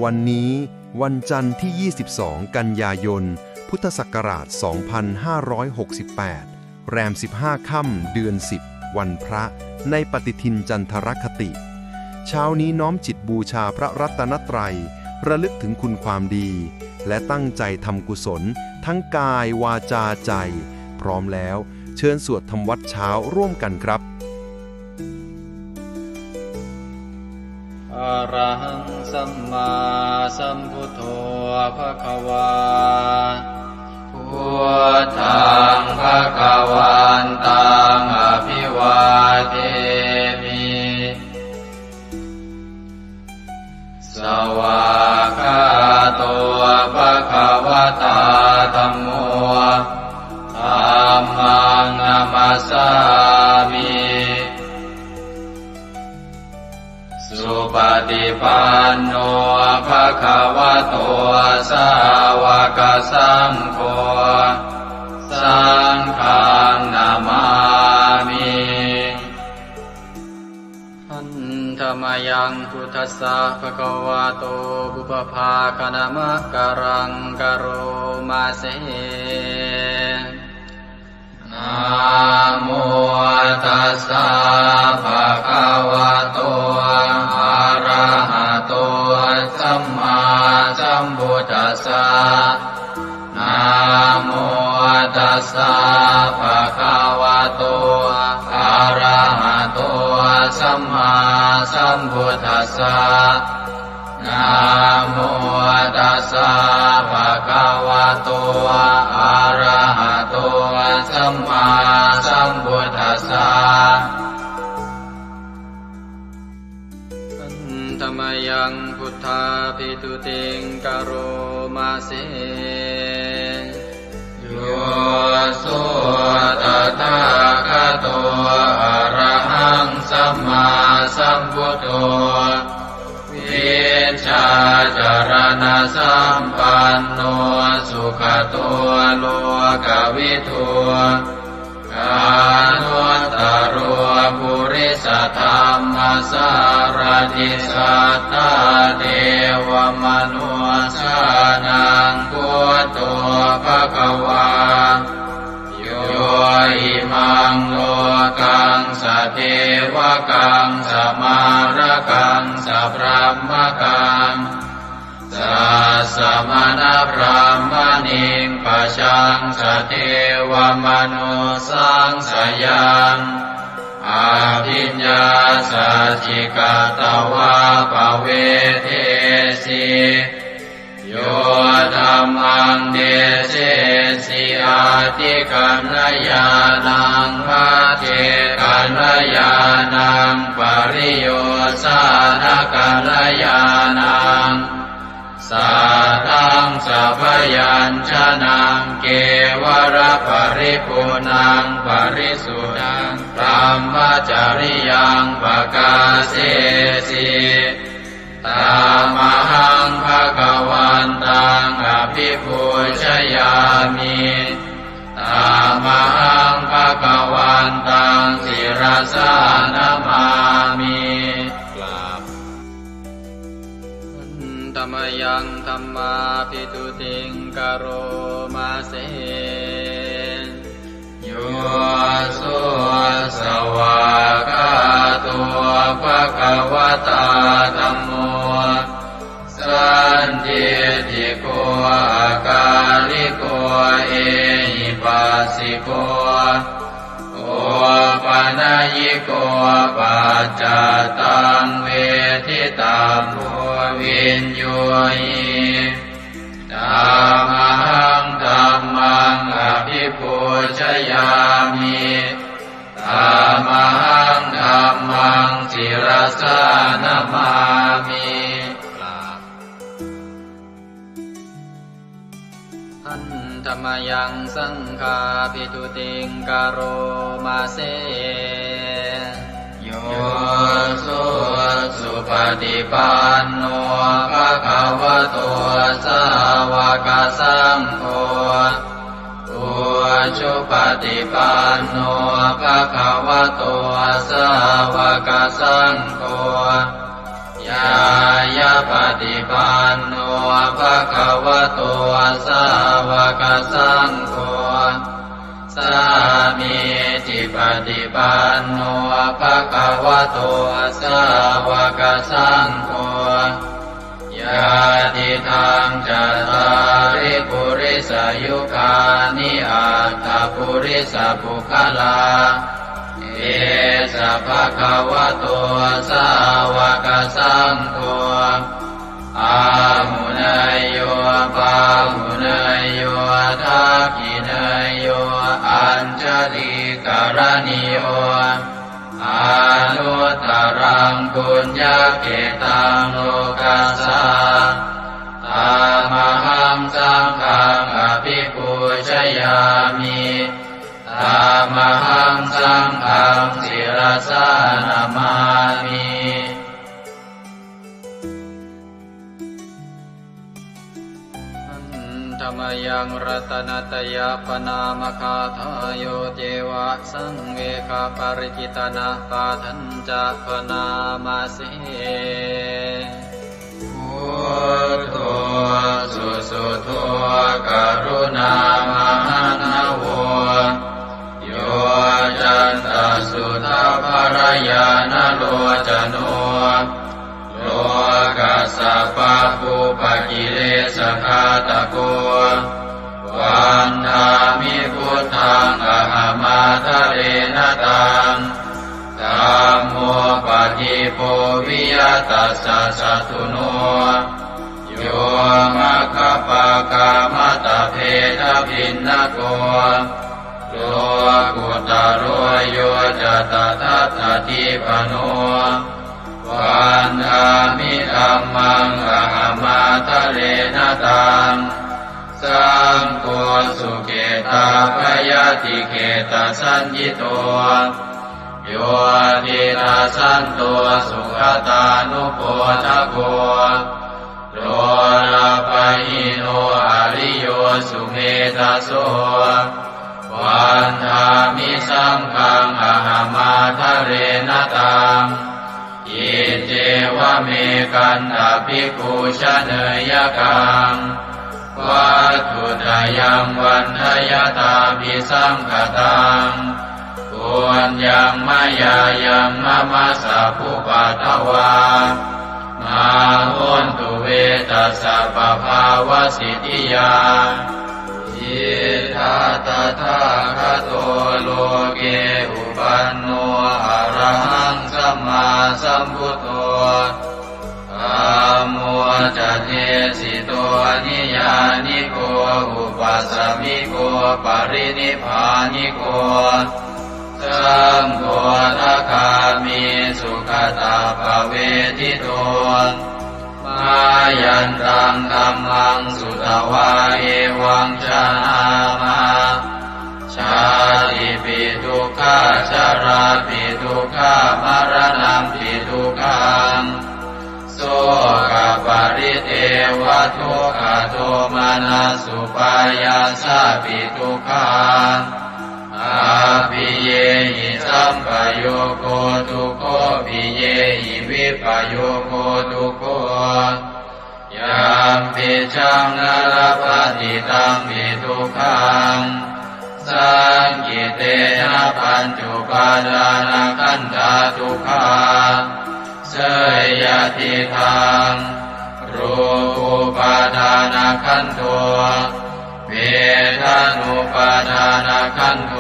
วันนี้วันจันทร์ที่ 22 กันยายน พุทธศักราช 2568 แรม 15 ค่ำเดือน 10 วันพระในปฏิทินจันทรคติ เช้านี้น้อมจิตบูชาพระรัตนตรัย ระลึกถึงคุณความดี และตั้งใจทำกุศล ทั้งกายวาจาใจ พร้อมแล้วเชิญสวดทำวัดเช้าร่วมกันครับ อะระหังสัมมาสัมพุทโธภควาพุทธังภควันตังอภิวาเทมิสวากขาโตภควตาธัมโมธัมมังนัมสสามิสุปฏิปันโนภะคะวะโตสาวกสังโฆสังฆังนามามิหันธรรมยังพุทธัสสะภะคะวะโตบุพภาคณมะกะรังกะโรมาเสนะโมตัสสะภะคะวะโตอะระหะโตสัมมาสัมพุทธัสสะนะโมตัสสะภะคะวะโตอะระหะโตสัมมาสัมพุทธัสสะนะโมตัสสะภะคะวะโตอะระหะโตสัมมาสัมพุทธัสสะธรรมยังพุทธาภิตุติงกโรมาเสโยสุตถาคโตอะระหังสัมมาสัมพุทโธวิชาจารณะสัมปันโนสุขโตโลกวิทูกานุตตโรปุริสธรรมสารติสัทธาเทวมนุสสานังพุทโธภควาโยอิมังโลกังสเทวกังสมารกังสพรหมกังสัสสมณพรหมณิงปะชังสเทวมนุสังสยังอาภิญญาสัจจิกตวาภเวเทสิโยธัมมังเดเสสิอาติกัณญาณังมาเทกัณญาณังปริโยสานกัณญาณังสัทธังสัพยัญชนะเกวรปริปุณังปริสุทธังธรรมจริยังปกาเสสิตามหังภควันตังอภิปูชยามิตามหังภควันตังศิรสานามามิธรรมยังธัมมาภิตุติงกโรมาเสโยสุสวากาโตภควตาธัมโมสันติติโกอาการิโกเอหิปัสสิโกโอปนัยโกปัจจตังเวทิตาโพวินโยหิธัมมังธัมมังอภิปูชยามิธัมมังธัมมังศิรสานามามิหันธรรมยังสังฆาภิตุติงกโรมาเสโยสุปฏิปันโนภะคะวะโตสาวกสังโฆอุชุปฏิปันโนภะคะวะโต สาวกสังโฆยายาปฏิปันโนภะคะวะโตสาวกสังโฆสามีจิปฏิปันโนภะคะวะโตสาวกสังโฆยาติทางจัตตาริปุริสยุคานิอัตถปุริสปุคลาเอสะภะคะวะโตสาวกสังโฆอาหุนายโยปาหุนายโยทักขินายโยอัญชลิกรณิโยอนุตตรังปุญญเกตังโลกัสสะตามหังสังฆังอภิปูชยามิตามหังสังฆังศิรสานามามิธรรมยังรัตนตยปนามคาทายโยเจวะสังเวคาปริจิตนาปาทัญจะปนามาสิพุทโธสุสุโธกรุณามหันโวโยจันตสุทาภรยานโลจโนโลกัสสะปะปุปกิเลสขาตะโกวันธามิพุทธังอหมาทะเรนตังธัมโมปฏิโพวิยตัสสะสัตถุโนโยมะคคปะกามตะเพทพินนโกโลกุตโรโยจะตถาคติปโนวันธามิธัมมังอหมาทะเรนตังสังโฆสุเกตาภยติเกตสัญญิโตโยตินาสันโตสุขตานุโปทโกโลนาปะหิโนอริโยสุเมธาโสวันธามิสังฆังอหมาทะเรนตังอิเจวะเมกันตาภิกขุชเนยกังวัตถุตยังวันทยตาภิสังขตังปุญญังมายายังมะมะสะภุปัตถวามาหุนตุเวตัสสะปะภาวะสิทธิยาอิทัตถาคโตโลเกอุปันโนอะระหังสัมมาสัมพุทโธธัมโมจะเทสิโตนิยานิโกอุปัสสมิโกปรินิพพานิโกสังโฆทัคามิสุขตาภเวทิโตมายันตังธัมมังสุตวาเอวังชนามาชาติปิทุกขาชาราปิทุกขามรณะปิทุกขังโสกปริเทวทุกขโทมานัสสุปายาสาปิทุกขังอาภิเยหิสัมปโยโคทุกโขภิเยหิวิปโยโคทุกโขยามปิชังนรปฏิตังปิทุกขังสังกิเตนะปัญจุปาทานขันธาทุกขาเสยยติทังรูปุปาทานขันโทเวทานุปาทานขันโท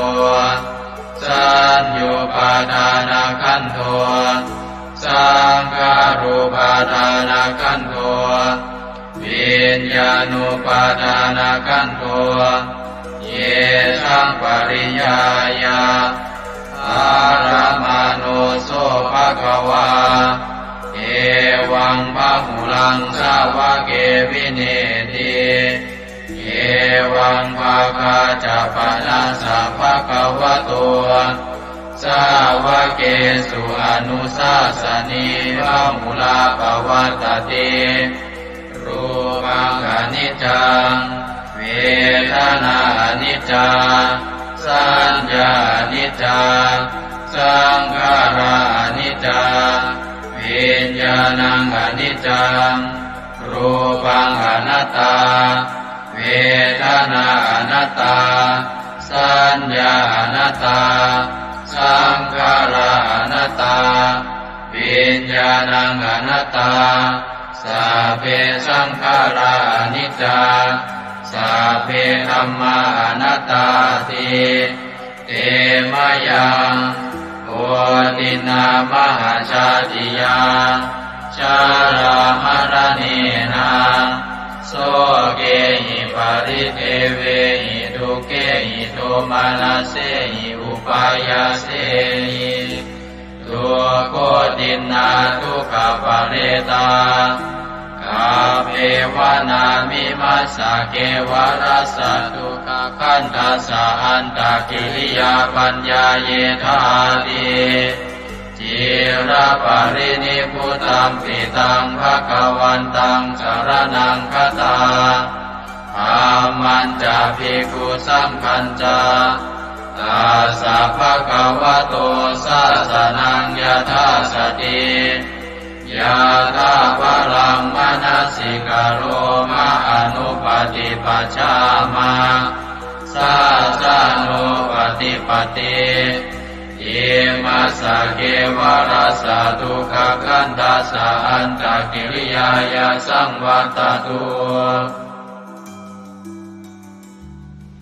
สัญญูปาทานขันโทสังขารุปาทานขันโทวิญญาณุปาทานขันโทเยสังปริยายาอารมาโนโสภะคะวาเอวังพะหุลังสาวะเกวิเนติเอวังภาคาจะปนะสัพพะคะวะโตสาวะเกสุอนุสาสนีพะหุลาภวัตติรูปังอนิจจังเวทนาอนิจจาสัญญาอนิจจา สังขารานิจจาวิญญาณังอนิจจังรูปังอนัตตาเวทนาอนัตตาสัญญาอนัตตาสังขาราอนัตตาวิญญาณังอนัตตาสัพเพสังขารานิจจาสัพเพธัมมาอนัตตาติเตมะยังโอตินามหาชาติยาชารามรณีนาโสเกหิปาริเทเวหิทุเกหิโทมานาเสหิอุปายาเสหิทุกโคตินาทุกขปะเรตากาเปวานามิมัสสะเกวรัสสะทุกขคันทัสสะอันตะกิริยาปัญญาเยธาติจิระปะรินิพพุตังปิตังภคะวันตังสรณังคตาธัมมันจะภิกขุสังฆัญจาตัสสะภะคะวะโตสาสนังยถาสติยะถาปรังมนัสสิกโรมะอนุปฏิปัชฌามาสาสะโนปฏิปติอิมัสสะเกวรัสสะทุกขคันทัสสะอันตะกิริยายาสังวัตตุ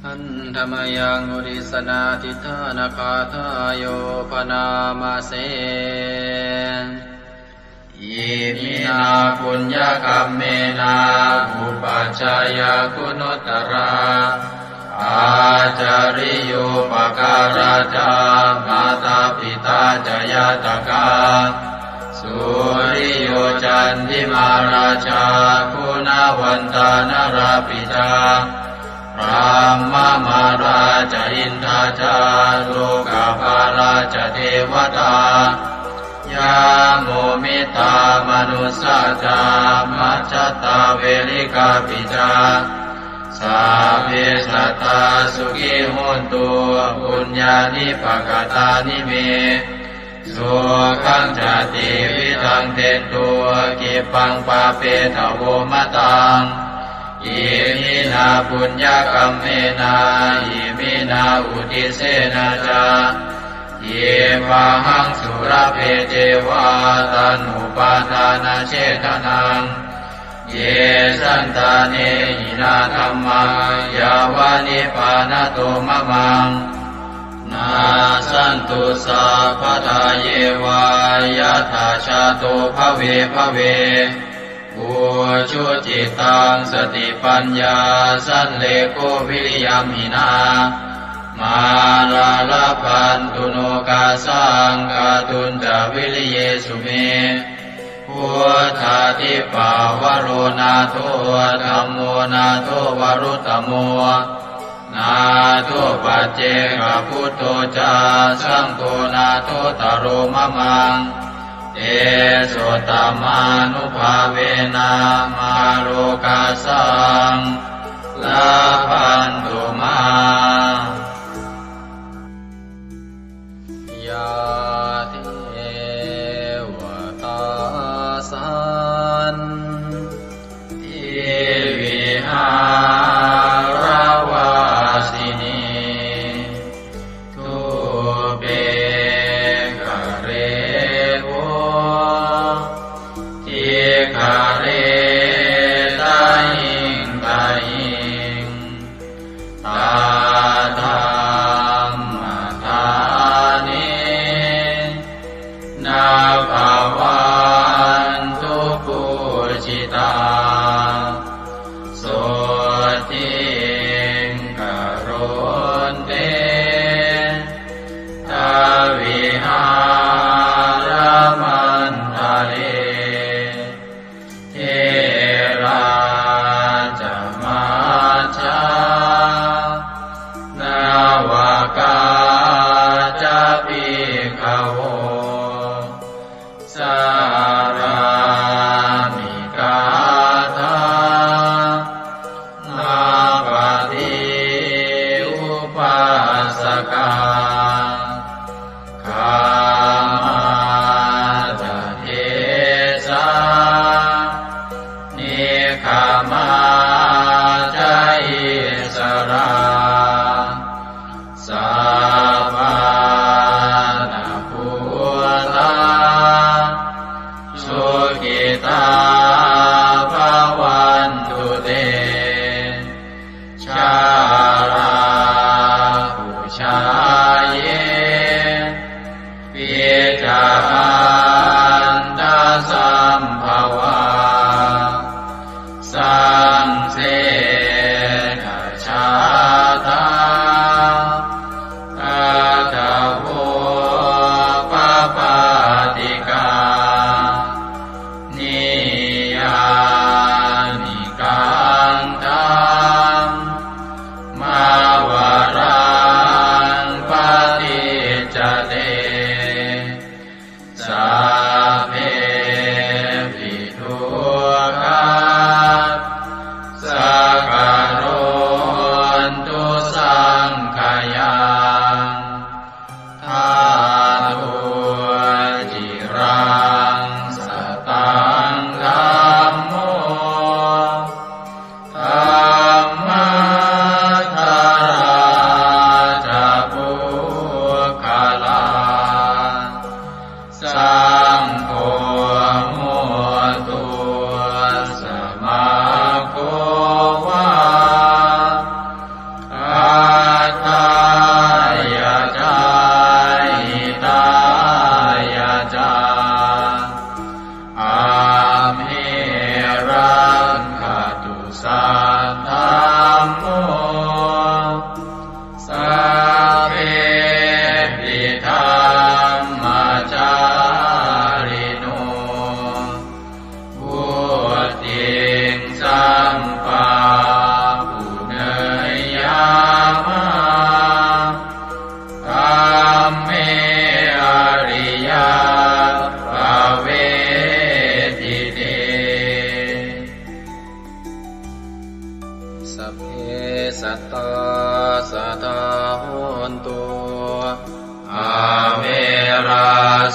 อันธรรมยังอุริสนาทิฏฐานาคาทายโยปนามาเสอิมินาปุญญกัมเมนาอุปัชฌายาคุณุตตราอาจาริโยปการาจามาตาปิตาจยาตกาสุริโยจันทิมาราชาคุณวันตานราปิจาพระมมาราชอินทาจาโลกาภาราชเทวตายาโมมิตามนุสสาจามัจจตาเวริกาปิจาสาเพสัตตาสุขิโหนตุปุญญานิปกตานิเมสุขังจติวิทังเตตัวกิปังปาเปตโวมะตังอิมินาปุญญกัมเมนาอิมินาอุทิเสนาจาเยวะหังสุรเพเจวะตันุปาทานาเชตนังเยสันตาเนหินาธัมมายาวานิปานโตมะมังนาสันตุสัพพทาเยวายะถาชาโตภเวภเวอุชุจิตังสติปัญญาสันเลโกวิริยมหินามาลาลาพันตุโนกาสังกาตุนจาวิริเยสุเมพุทธาทิปาวโรนาโทธัมโมนาโทวรุตตโมนาโทปัจเจกพุทโธจาสังโฆนาโทตโรมะมังเอโสตมานุภาเวนะมาโลกาสังลาพันตุมายาเทวตาสันติวิหารวาสินีทุเปกเรโวทิคาเรตาหิงตาหิงตาธรรมธานินาภาวันตุปุจิตาโสติงกโรนเตทาวิหารมันทะเลเทราจมาชานาวากาจะภิกขโวสารามิกาธานาปฏิอุปัสสกาขั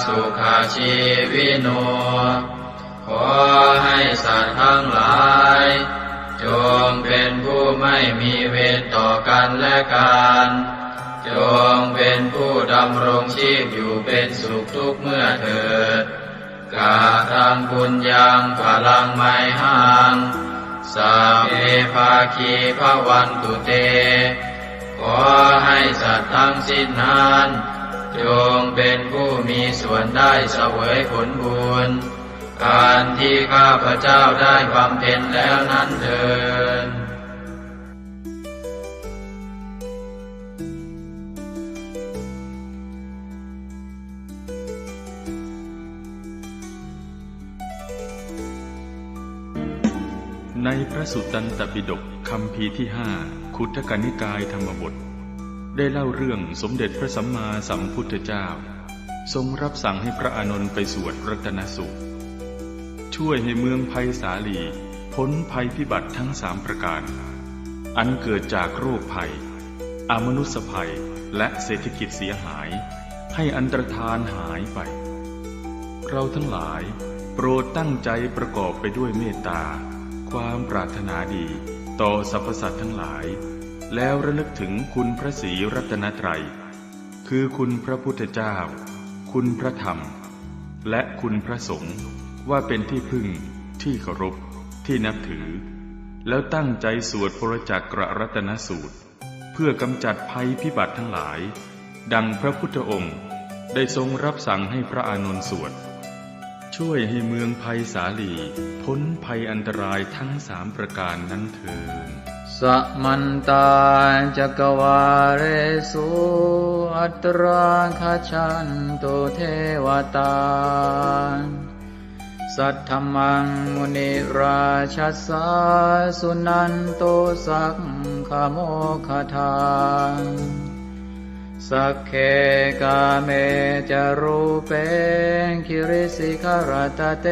สุขาชีวิโนขอให้สัตว์ทั้งหลายจงเป็นผู้ไม่มีเวรต่อกันและกันจงเป็นผู้ดำรงชีพอยู่เป็นสุขทุกเมื่อเถิดกาทังบุญยังพลังไมหังสัพเพภาคีภวันตุเตขอให้สัตว์ทั้งสิ้นนั้นจงเป็นผู้มีส่วนได้เสวยผลบุญอันที่ข้าพเจ้าได้บำเพ็ญแล้วนั้นเถิดในพระสุตตันตปิฎกคัมภีร์ที่5 คุตทกนิกายธรรมบทได้เล่าเรื่องสมเด็จพระสัมมาสัมพุทธเจ้าทรงรับสั่งให้พระอานนท์ไปสวดรัตนสูตรช่วยให้เมืองไผ่สาลีพ้นภัยพิบัติทั้ง3ประการอันเกิดจากโรคภัยอมนุษยภัยและเศรษฐกิจเสียหายให้อันตรธานหายไปเราทั้งหลายโปรดตั้งใจประกอบไปด้วยเมตตาความปรารถนาดีต่อสรรพสัตว์ทั้งหลายแล้วระลึกถึงคุณพระศรีรัตนตรัยคือคุณพระพุทธเจ้าคุณพระธรรมและคุณพระสงฆ์ว่าเป็นที่พึ่งที่เคารพที่นับถือแล้วตั้งใจสวดพระจักรรัตนสูตรเพื่อกำจัดภัยพิบัติทั้งหลายดังพระพุทธองค์ได้ทรงรับสั่งให้พระอานนท์สวดช่วยให้เมืองไผ่สาลีพ้นภัยอันตรายทั้ง3ประการนั้นเถิดสมันตาจักวาเรสุอัตราคชันตุเทวตาสัทธมังมุนิราชัสสาสุนันโตสักขโมคทาสักเคกาเมจารูเปคิริสิขรตเต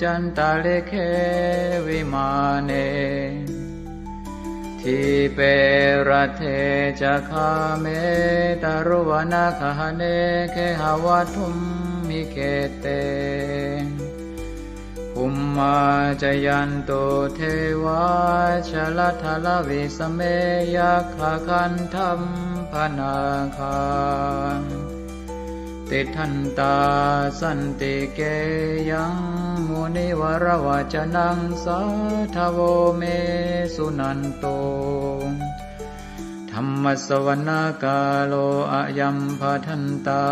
จันตาเลเควิมาเนทิเปรเทจะคาเมตารุวนาคหเนเคหวัตุมมิเกเตภูมิมาจยันโตเทวาชลทลวิสเมยัคขคันธัมพนาคาติทันตาสันติเกยังมุนิวรวจนังสัทธโวเมสุนันโตธัมมสวนาคาโลอะยัมภทันตา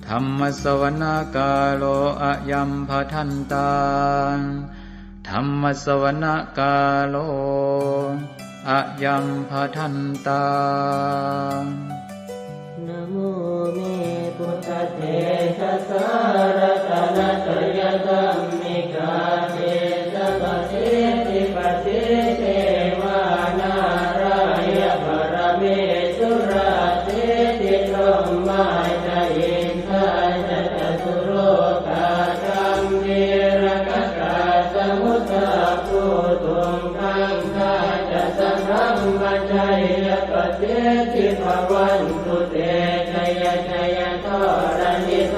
ธัมมสวนาคาโลอะยัมภทันตาธัมมสวนาคาโลอะยัมภทันตานะโมเมพุทธเถชะสารตนะตยธัมมิกาเทสะปะเทติปะเทเทวานารายะปรเมสุราเทติธรรมาจายินทาจะตสุโรกาธัมเมรกัสสะสมุทธาภูตุงคังคาจะสัมรัมมัจจยปะเทติภวันตุเตชัยชัยทรณิท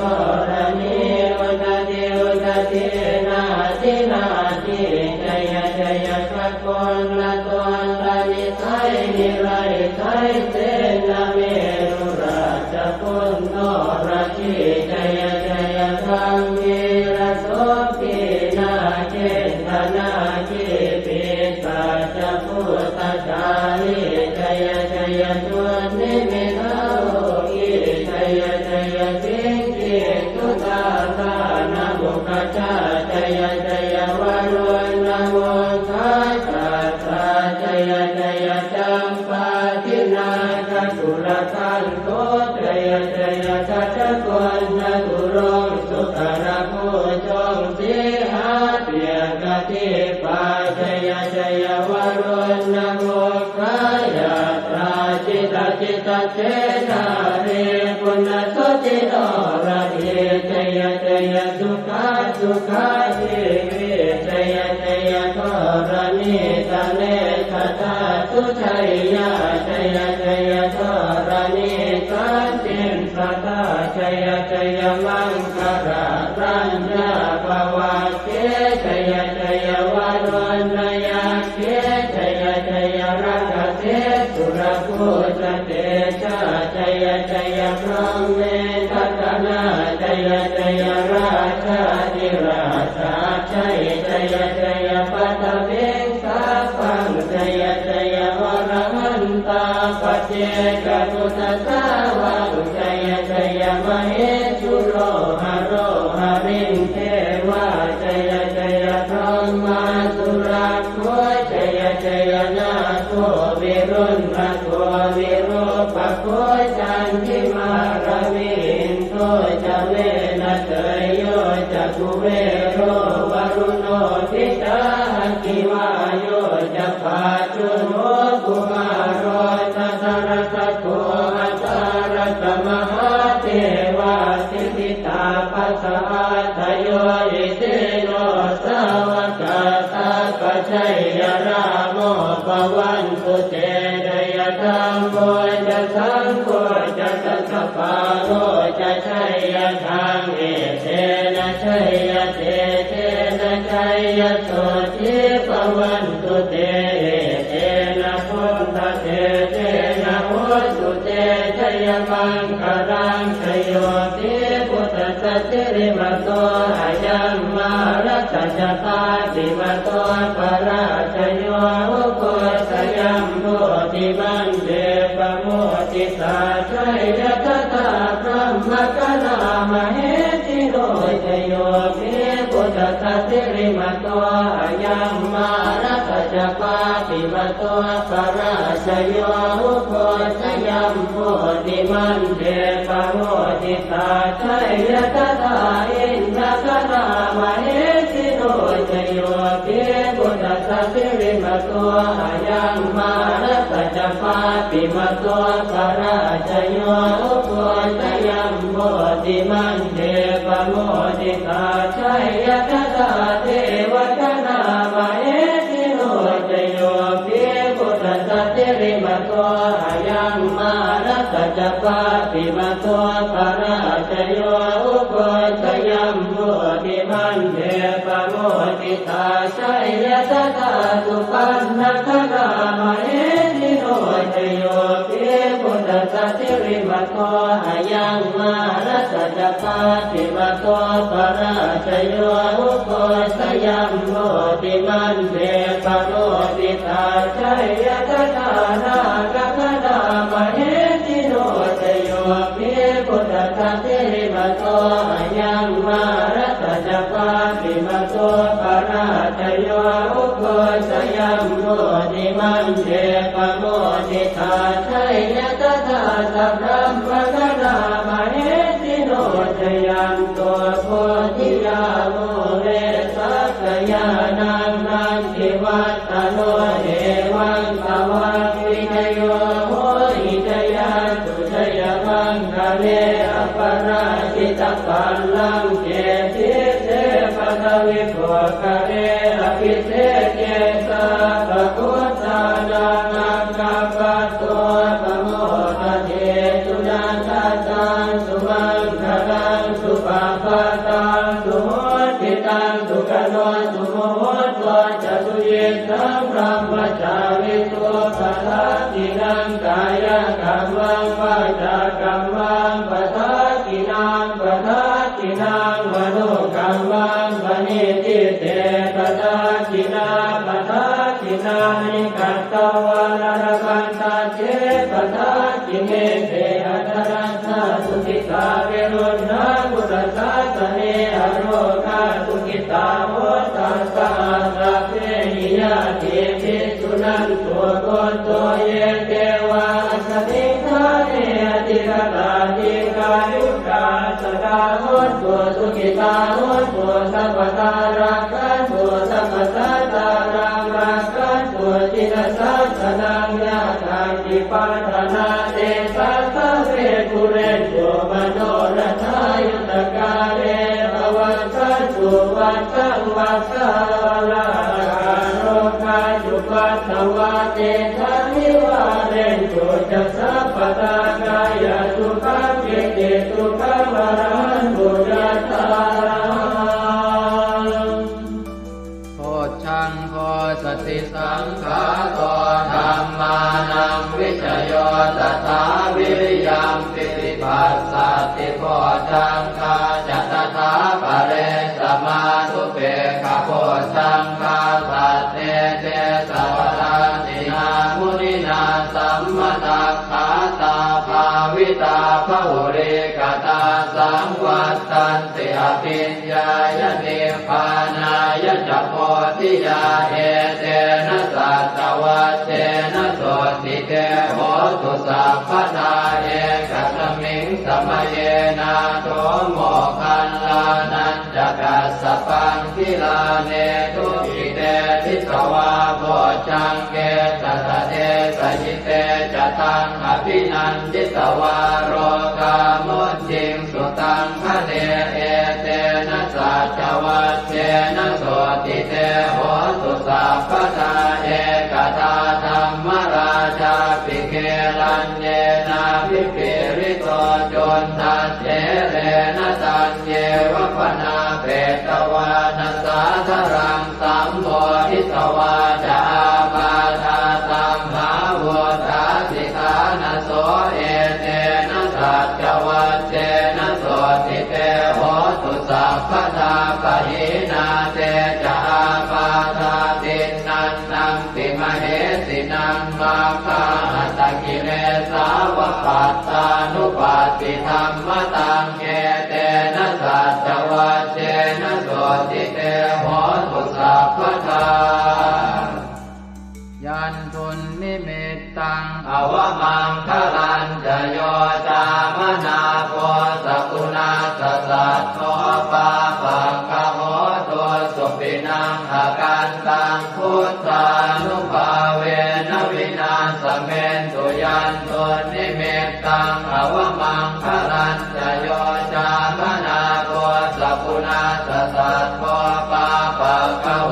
รณิอุตติอุตตินาทินาทิชัยชัยสักคนละตนละนิสัยนิไรไทยเสนาเมรุราชพุนโนราชิชัยชัยธรรมิระโสปินาเกตนาคิปิสัจพุทธจาริชัยชัยตุนิมิตาชัยชัยสิงคิตุตาตานะบุคจาชัยชัยวารุณโมทัสสะชัยชัยจัมปาทินาคตุลทันโตชัยชัยทัจกวนจตุรงสุขระโพจงสิหาเปียกติปาชัยชัยวารุณโมขายาตราจิตจิตเจนาเรปุณสติโนระเทชัยชัยสุขาสุขาทิวิชัยชัยทรณิตาเนคตาสุชัยยาชัยชัยทรณิสันติสัตตาชัยชัย รารัญญาภวะเกชยชยวารุณยาเกชยชยรักเทสุรภูตเตชะชยชยพรหมเมทัตนาชยชยราชาธิราชาชัยชยชยปัตเวงสาพังชยชยวรมันตาปเจกตุตสาวังชยชยมเหสุโรหโรหริงเทวาชยชยพรหมาสุรักโขชยชยนาโควิรุณโควิโรปโคจันทิมารวินโทจะเวนะเตยโยจะกุเวโรวรุโนทิตาคิวาโยจะปาจุโนกุมารโรตัสรตโกอัสรตมหาเทวาสิทธิตาปัสสะทโยอิเตโนสาวกตาปชัยยราโมปวันตุเตเดยธรรมโมจะสังโฆจะสัสปาโลจะชัยยทางเอเทนะชัยยเตเทนะชัยยโสทิปวันตุเตเทนะพุทธเตเทนะโหตุเตชัยมังคลังชโยติพุทธสัจจิริมโตอายัมมารัตจตาติมโตปราชโยโกสยัมโพธิมันเดปโมติสาชัยยตถาพระมกนามเหติโรชโยติพุทธสัจจิริมโตอายัมมารัตจปาติมโตปราชโยโกสยัมโพธิมันเดปโมติสาชัยยตถาอินทกนามเหติโรชโยติพุทธสัจจิริมโตอายัมมารัตจปาติมโตปราชโยโกสยัมโพธิมันเดปโมติสาชัยยตถาเทวกนามเหติโรชโยติพุทธสัจจิริมโตอายัมมารัตจปาติมโตปราชโยโกสยัมโพธิมันเดปโมติสาชัยยตถาสุปันนครามเหติโรชโยติพุทธสัจจิริมโตอายังมารัตจปาติมโตปราชโยโกสยัมโพธิมันเดปโมติสาชัยยตถานาคคณามเหติโรชโยติพุทธสัจจิริมโตอายังมารัตจปาติมโตปราชโยโกสยัมโพธิมันเดปโมติสาชัยยตถาสัพพะมกนามเหติโรชยันโตโพธิยาโมเรสักยานังนันทิวัตตโนเดวังสวังวิจโยโหอิจยาตุชยมังคะเลอปราชิตปัลลังเกติเสปทวิโภคะเรอภิเศษเกสะปะพุทธานังอังคัปปะโตปะโมทะเทสุนันทตังสุมังคลังสุปาปะตังสุโหติตังสุขโนสุโมโหตัวจะสุเยสังพรหมจาริตุปัฏฐาตินังกายกัมมังปัจจกัมมังปัฏฐาตินังปัฏฐาตินังมโนกัมมังปณิทิเตปัฏฐาตินาปัฏฐาตินานิกัตตวานรกันตาเจปัฏฐาติเมเตอัตรัสสะสุขิตาเวรุณาพุทธศาสเนอโรคาสุขิตาโหตัสสะสัพเพหิยาติภิกษุนันตัวโกโตเยเทวาสมิทาเนอติรตาติกายุกาสดาโหตัวสุขิตาโหตัวสัพพตารักขันตัวสัพพสัตตารังรักขันตัวจิตสัสนังยาทาติปัฏนาเตสัสสะเวกุเรนโยมโนรัทายุตกาเลภวันสันตุวัฏสังวัฏสาวลาโรคาจุปัสสวะเตทันนิวาเรนโตจัสสะปะตากายสุขังเกเตสุขังวรหันตุ ยัตตารัง โพชังโพสติสังขาโตธัมมานังวิชโยตถาวิริยัมปิติปัสสติโพชังคาจัตถาปะเรสมาธุเปขโพชังคาสัตเตเตสวะราตินามุนินาสัมมตัคขาตาภาวิตาภุริกตาสังวัตตันติอภิญญายนิพพานายจักโพธิยาเอเตนะสัตวัตเตนะโสติเตโหตุสัพพทาเอกสมิงสมเยนาโตโมคันลานันจกัสสปังคิลาเนตุอิเตทิสวาโพชังเกตตะเตสยิเตจตังอภินันทิสวาโรกามุจิงสุตังคะเนเอเตนะสัจวัตเตนะโสติเตโหตุสัพพทาเอกตาธัมมราชาปิเกลันเยนาภิปิริโตจนทัสเถเรนะตัญเยวะปนาเปตวานัสสาธรังสัมโพธิสวาจาปาทาตัมหาวุฒาสิทานะโสเอเตนะสัจวัตเตนะโสติเตโหตุสัพพทาปะหินาเตจาปาทาตินันนังติมเหสินังมาคาตะกิเลสาวะปัตตานุปัสสิธรรมตังเอเตนะสัจวัตเตนะโสติเตโหตุสัพพทายันทุนนิมิตตังอวมังคลันจะโยจามนาโพสกุณาสสัตโตปาปังกโหตัวสุปินังอาการตังพุทธานุภาเวนะวินาสเมนตุยันทุนนิมิตตังอวมังคลันจะโยจามนาโพสกุณาสสัตโตปาปังกโห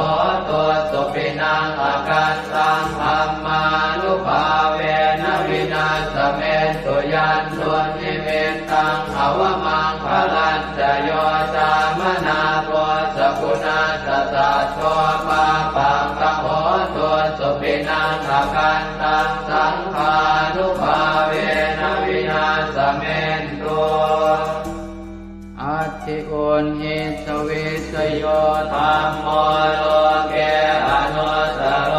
ตัวสุปินังอาการตังธรรมานุภาเวนะวินาสเมนตุยันตุนิมิตตังอวมังคลันจะโยจามนาโพสกุณาสสัตโตปาปังกโหตัวสุปินังอาการตังสังฆานุภาเวนะวินาสเมนตุอัตถิโอนหิสวิสโยธัมโมโลเกอนุสโร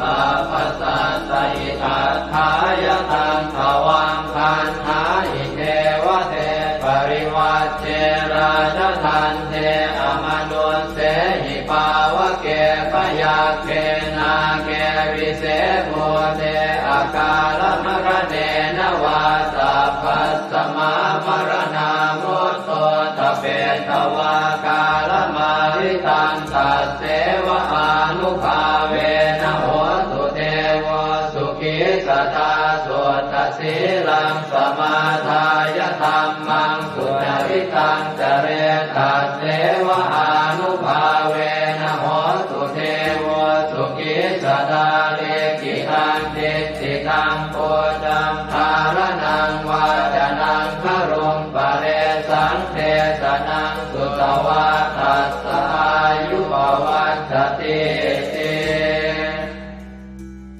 สัพพสัตตอิทัฏฐายตังภวังคันหาอิเทวเทปริวัชเชราชทันเทอมนุสเสหิปาวะเกปยาเกนาเกวิเศโมเทอากาลมรเนนวาสัพพัสสมามรณามุตโตตเปตวากาลมาริตังตัสเสวะอานุภาเวนะโหตุเทวสุขิสตาสุตสีลังสมาทายธัมมังสุจริตังจเรตัสเสวะอานุภาเวนะโหตุเทวสุขิสตาเลกิตังติติตังโพจังภารนังวาจนังครุงปะเรสังเทสนังสุตวาทัสสะอายุปวัฏฏติ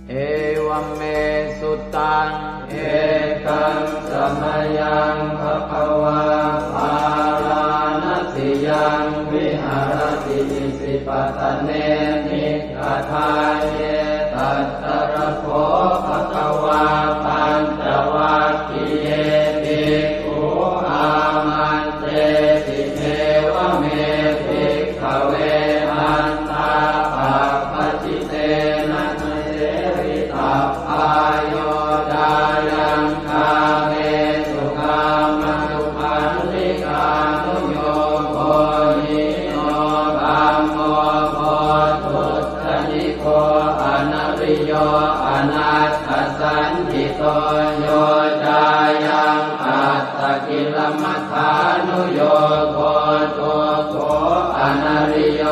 เอวเมสุตังเอกังสมยังภควาภาลานัสสิยังวิหารติสิปตเนนิกทาเยตัตตระโภภควาปัญจวัคคีเยภิกขุอามันเตติเทวเมภิกขเวหันตาปัปปจิเตนะเสริตัพพายโยดายังคาเมสุขามสุขันธิกานุโยโภหิโนธัมโมโพธุตนิโกอนัริโยอนัตถสันติโตโยจายังอัตตกิลมัฏฐานุโยโกตุโกอนัริโย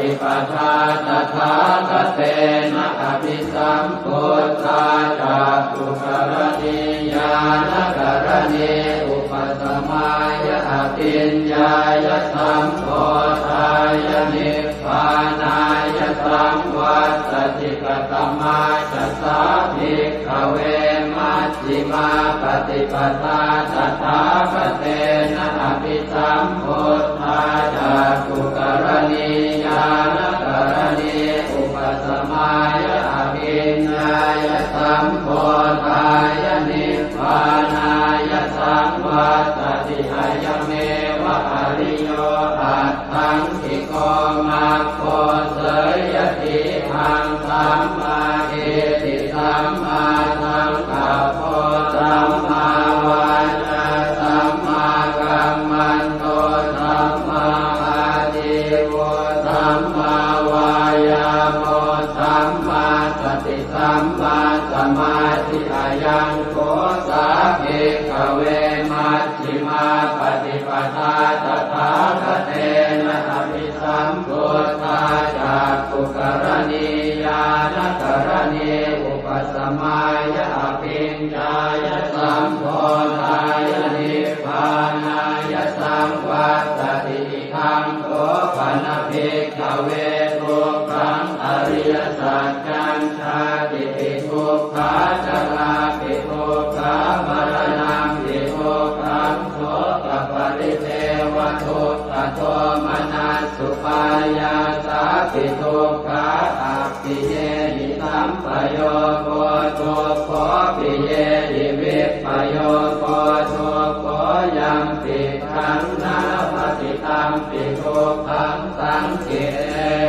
ฏิปทาตถาคเตนะอภิสัมพุทธาจักขุกรณีญาณกรณีอุปสมัยอภิญญายสัมโพธายนิพพานายสัมวัตติกตมาจัสสาภิกขเวมัชฌิมาปฏิปทาตถาคเตนะอภิสัมพุทธาจักขุกรณีญาณกรณีอุปสมัยอภิญญายสัมโพธายนิพพานายสัมวัตติอายเมวะอริโยอัตถังคิโกมัคโคเสยติหังสัมมาเอติสัมมาสังกัปโปสัมมาวาจาสัมมากัมมันโตสัมมาอาชีวะสัมมาวายาโมสัมมาสติสัมมาสมาธิอายังโกสาภิกขเวมัชฌิมาปฏิปทาตถาคเตนะอภิสัมพุทธาจักขุกรณีญาณกรณีอุปสมัยอภิญญายสัมโพธายนิพพานายสัมวัตติทังโสปนภิกขเวทุกขังอริยสัจจังชาติปิทุกขาชราปิทุกขามรณะปิทุกขังโสกปริเทวทุกขโทมนัสสุปายาสาปิทุกขาอัปปิเยหิสัมปโยโกทุกขปิเยหิวิปปโยโกทุกขยังปิขันนาปฏิตัมปิทุกขังสังเก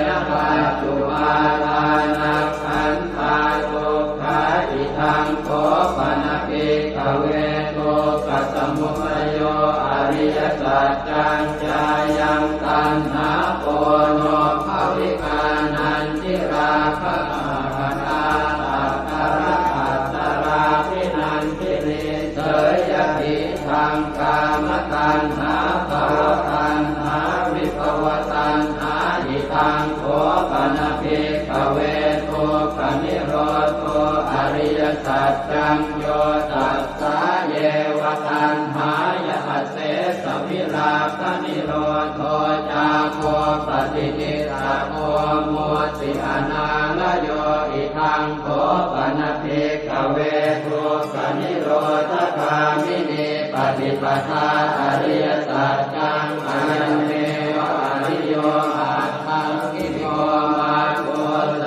นะปัจจุปาทานักขันธาทุกขาอิทังโขปนภิกขเวทุกขสมุทัยโยอริยสัจจังจายังตัณหาโกโนภวิกานันทิราคะคนาตัตตระอัตตราภินันทิริเสยติทางกามตัณหาภวตัณหาวิภวตัณหาอิทังโขปนภิกขเวทุกขนิโรธอริยสัจจังโยตัสสะเยวตัณหายะเสสวิราคะนิโรธจาโคปฏินิสสะโคโมติอนาลโยอิทังโขปนภิกขเวทุกขนิโรธคามินีปฏิปทาอริยสัจจังอายเมวะอริโยอัตถังคิโยมาโกเส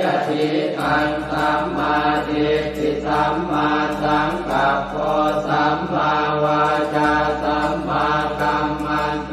ยติขังสัมมาทิฏฐิสัมมาสังกัปโปสัมมาวาจาสัมมากัมมันโต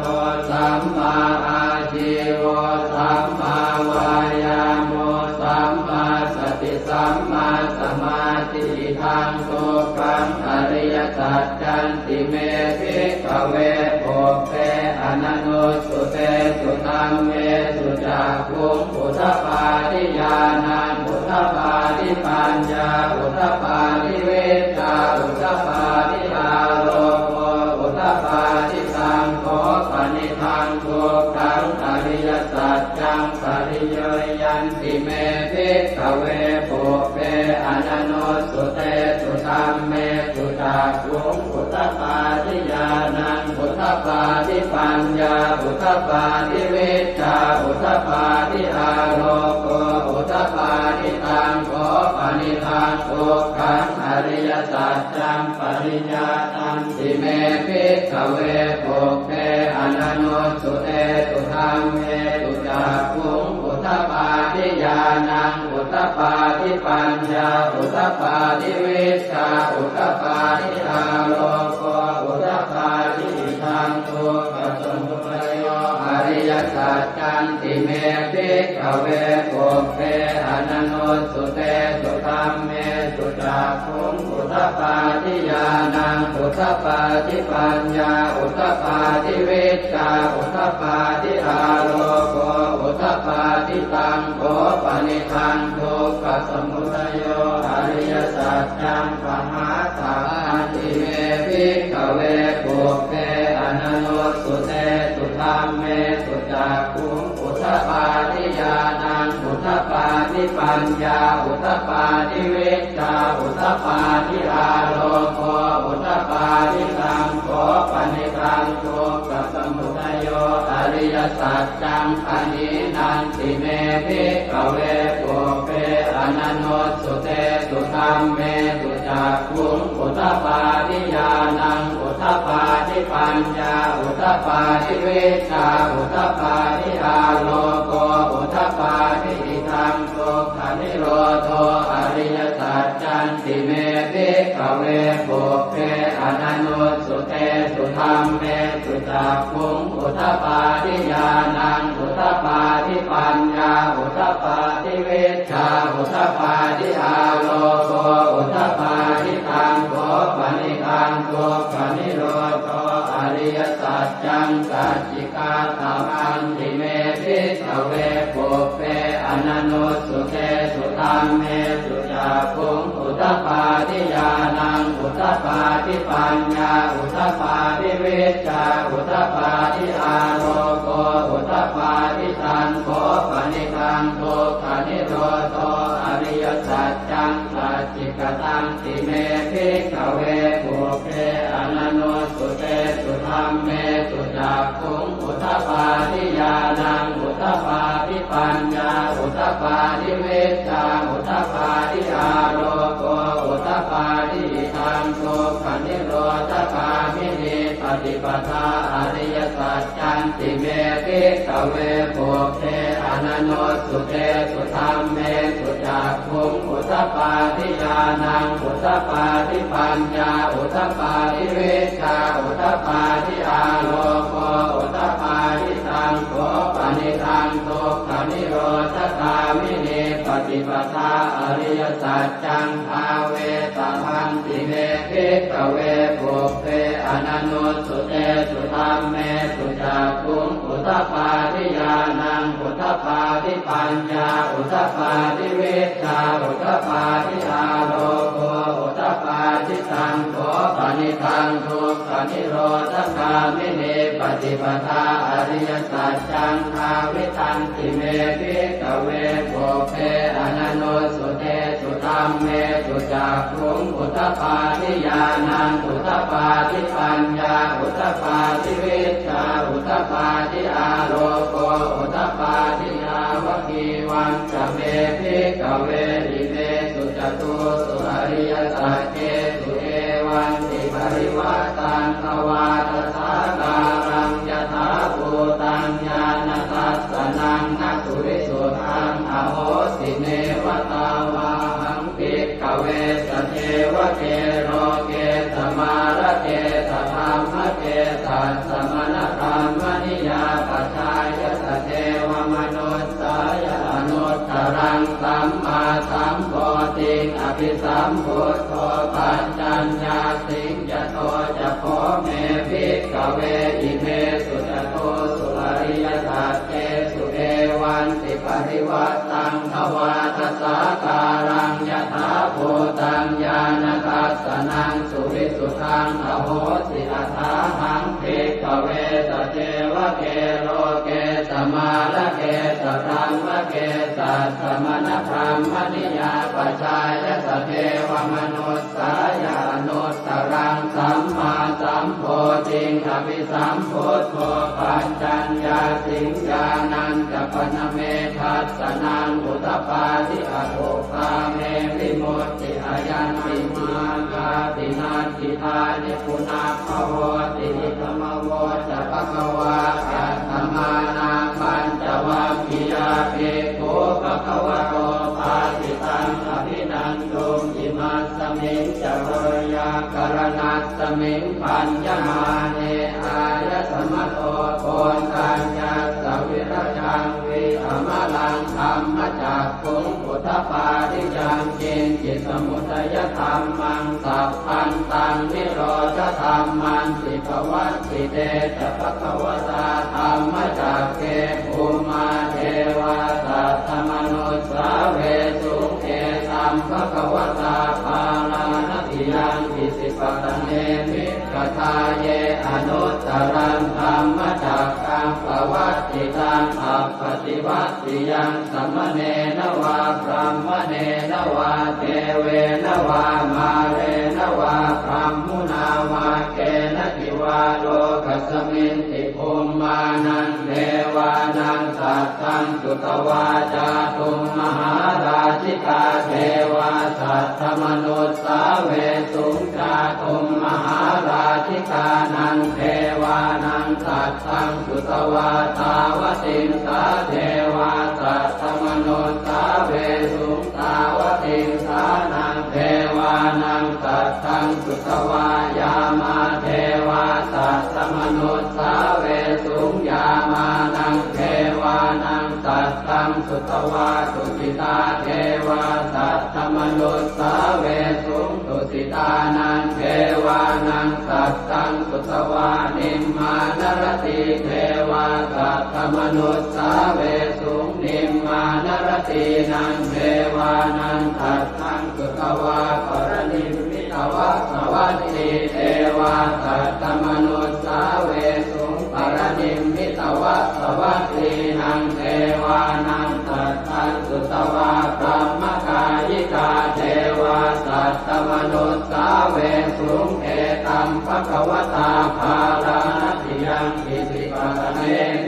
สัมมาอาชีวะสัมมาวายาโมสัมมาสติสัมมาสมาธิทังทุกขังอริยสัจจันติเมภิกขเวโภเปอนันโนสุเตสุตัมเมสุจักขุงอุทธปาทิญาณังอุทธปาทิปัญญาอุทธปาทิเวชาอุทธปาทิอาโลโกอุทธปาทิสังโฆปณิทังทุกขังอริยสัจจังปริโยยันติเมภิกขเวโภเปอนันโนสุเตสุตัมเมสุจักขุงอุทธปาทิญาณังอุทธปาทิปัญญาอุทธปาทิเวชาอุทธปาทิอาโลโกอุทธปาทิตังโฆปณิทังทุกขังอริยสัจจังปริญญาตันติเมภิกขเวโภเปอนันโนสุเตสุธัมเมสุจักขุงอุทธปาทิญาณังอุทธปาทิปัญญาอุทธปาทิเวชาอุทธปาทิอาโลโกอุทธปาทิทังทุกขสมุทัยโยอริยสัจจันติเมภิกขเวโภเปอนันโนสุเตสุธัมเมสุจักขุงอุทธปาทิญาณังอุทธปาทิปัญญาอุทธปาทิเวชาอุทธปาทิอาโลโกอุทธปาทิตังโฆปณิทังทุกขสมุทัยโยอริยสัจจังปหาสังติเมภิกขเวโภเปอนันโนสุเตสุธัมเมสุจักขุงอุท ทปาทิญาณังอุทธปาทิปัญญาอุทธปาทิวิชชาอุทธปาทิอาโลโกอุทธปาทิสังโฆปณิธังโตกัสสมุทัยโยอริยสัจจังอนินันติเมภิกขเวปุเปอนันโนสุเตสุธัมเมสุจักขุงอุทธปาทิญาณังอุทธปาทิปัญญาอุทธปาทิวิชชาอุทธปาทิอาโลโกอุทธปาทิอิทังโตขันนิโรโธอริยสัจจันติเมภิกขเวปุเปอนันโนสุเตสุธัมเมสุจักขุงอุทธปาทิญาณังอุทธปาทิปัญญาอุทธปาทิวิชชาอุทธปาทิอาโลโกอุทธปาทิตังโกปณิธังโกปณิโรโธอริยสัจจังสัจจิกาตมังติเมภิกขเวปุเปอนันโนสุเตสุธัมเมสุจักขุงอุทธปาทิญาณังอุทธปาทิปัญญาอุทธปาทิวิชชาอุทธปาทิอาโลโกอุทธปาทิตังโกปณิธังโกขันนิโรโธอริยสัจจังสัจจิกตังติเมภิกขเวปุเปอนันโนสุเตสุธัมเมสุจักขุงอุทธปาทิญาณังอุทธปาทิปัญญาอุทธปาทิวิชชาอุทธปาทิอาโลโกอุทธปาทิทังโกขันนิโรธคามินีปฏิปทาอริยสัจจันติเมภิกขเวปุเปอนันโนสุเตสุธัมเมสุจักขุงอุทธปาทิญาณังอุทธปาทิปัญญาอุทธปาทิวิชชาอุทธปาทิอาโลโกอุทธปาทิตังโกปณิธังโตขันนิโรธคามินีปฏิปทาอริยสัจจังภาเวตพันติเมภิกขเวปุเปอนันโนสุเตสุธัมเมสุจักขุงอุทธปาทิญาณังอุทธปาทิปัญญาอุทธปาทิวิชชาอุทธปาทิอาโลโกอุทธปาทิตังโกปณิธังทุกขนิโรธคามินีปฏิปทาอริยสัจจังภาวิตันติเมภิกขเวปุเปอนันโนสุเตสุธัมเมสุจักขุงอุทธปาทิญาณังอุทธปาทิปัญญาอุทธปาทิวิชชาอุทธปาทิอาโลโกอุทธปาทิยาวกีวันจะเมภิกขเวอิเมสุจตุสุอริยสัจเจสุเอวันติปริวัตังภวาทสาการังยถาภูตังญาณทัสสนังนัสุริสุทังอโหสิเนวตาวาหังภิกขเวสเทวเกโรเกสมาระเกสธรรมเกสัสสมณธรรมนิยาปัจจายสเทวมนุสสายอนุตตรังสัมมาสัมโพธิอภิสัมพุทโธปัญจัญญาสิงยโตจะโพเมภิกขเวอิเมสุจโตสุอริยสัจเจสุเอวันติปริวัตังภวาทสาการังยถาภูตังญาณทัสสนังสุวิสุทังอโหสิอัฏฐาหังภิกขเวสเทวเกโลเกสมาระเกสธรรมเกสัสสมณธรรมนิยาปัจจายสเทวมนุสสายานุตตรังสัมมาสัมโพธิอภิสัมพุทโธปัญจัญญาสิงญาณันจะปนเมทัสสนังอุทธปาทิอโภคาเมวิมุตติอายันติมาคาตินาทิธานิปุนาภโวตินิธรรมโวจะภควาอัตถมานาปัญจวัคคียาเภโคภควโตปาติตังอภินันตุอิมัสสมิงจะเวยากรณัสสมิงปัญญมาเนอายสมโตโกนกัญญาสวิรจังวิธรรมลังธรรมจักขุงอุทธปาทิยังจินจิตสมุทัยธรรมังสัพพันตังนิโรธธรรมันติภวัตติเตจะภควตาธรรมจักเกภูมาเทวาสัตตมนุสสาเวสุเอตัมภควตาภาลานติยังอิสิปตเนมิกทาเยอนุตตรังธรรมจักกังภวัตติ ติตังอัปปติวัตติยังสัมมเนนวาพรหมเนนวาเทเวนวามาเรนวาพรหมุนาวาเกณทิวาโลกัสมินติภูมิมานันเทวานังสัตตังสุตวาจาตุมมหาราชิกาเทวาสัตถมนุสสาเวสุงจาตุมมหาราชิกานังเทวานังสัตตังสุตวาตาวติงสาเทวาสัตถมนุสสาเวสุงตาวติงสานังเทวานังสัตตังสุตวายามาเทวาสัตถมนุสสาเวสุงยามานังเทวานังสัตตังสุตวาตุสิตาเทวาสัตถมนุสสาเวสุงตุสิตานังเทวานังสัตตังสุตวานิมมานรติเทวาสัตถมนุสสาเวสุงนิมมานรตินังเทวานังสัตตังสุตวาปรนิมมิตวัสสวัตติเทวาสัตถมนุสสาเวสุงปรนิมมิตวัสสวัตตินังเทวานังสัตตังสุตวาพรหมกายิกาเทวาสัตถมนุสสาเวสุงเอตัมภควตาภาลานัติยังอิสิปะเน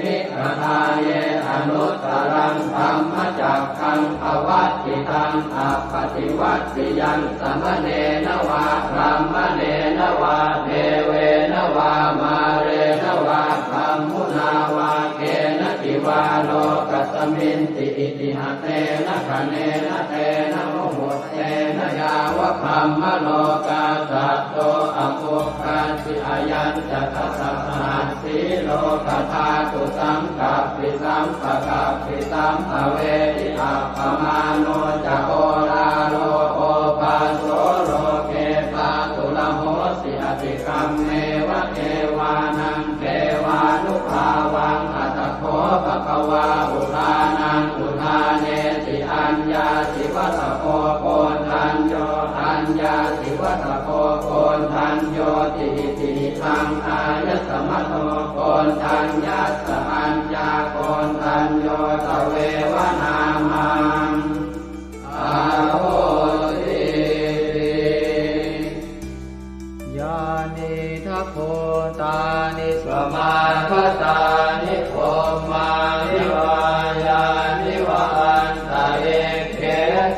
มิกทาเยอนุตตรังธรรมจักขังภวัตติตังอัปปติวัตติยังสัมมเนนวาพรหมเนนวาเทเวนวามาเรนวาพรหมุนาวาเกณทิวาโลกัสมินติอิติหะเตนะคะเนนะเตนะโมโหเตนะยาวะพรหมโลกาสัตโตอโภคาสิอายัญจตัสสะหัสสีโลกธาตุสังกัปปิสัมปะกัปปิสัมภเวทิอัปปมาโนจะโอลาโลโอปาโสโลเกปาตุละโหสิอติกัมเมวะเทวานังเทวานุภาวังอัตโขภควาอุทานังอุทาเนติอัญญาสิวัตโพโกนทัญโยอัญญาสิวัตโพโกนทัญโยติติทังอายสมัตโตโกนทัญญาสอัญญาโกนทัญโยตเววนามังอาโหติยานิทัพโพตานิสมาคตานิโภมานิวายานิวาอันตะเอเก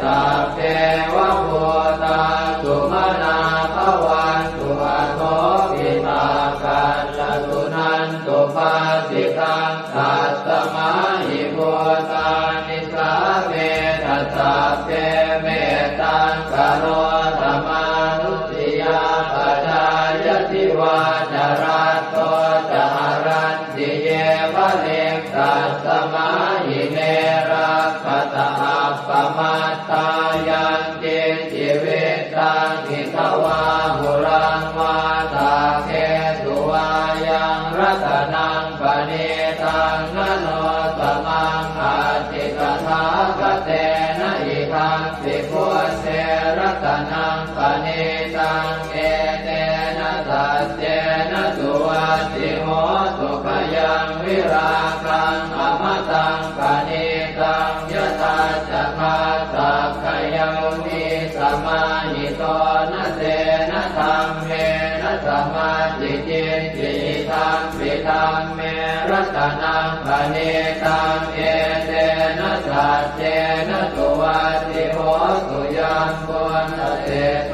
สัพเพวะโพตาสุมานาภวันตุอะโทปิตากัลลตุนันตุปาสิตังสัตตมหิโพตานิสาเมตัสสะเพเมตังกโรธรรมานุติยาปัจจายติวาจารัตโตจารันติเยวะเลกัสสมาหิเนรักขตาอัปปมัตตายังเกจิเวตังอิทวาหุรังวาตาเกตุวายังรัตนังปณิตังนโนตมังอาติกถาคเตนะอิทังปิโกเสรัตนังปณิตังเอเตนะสัจเจนะสุวัตติโหสุขยังวิราคังอมตังปณิตังยตาจักขาสักขยามิสมาหิโตนะเตนะธรรมเมนะสมาธิจิตติธัมปิธัมเมรัตนังปณิตังเอเตนะสัจเจนะสุวัตติโหสุยัมปุณณเตโส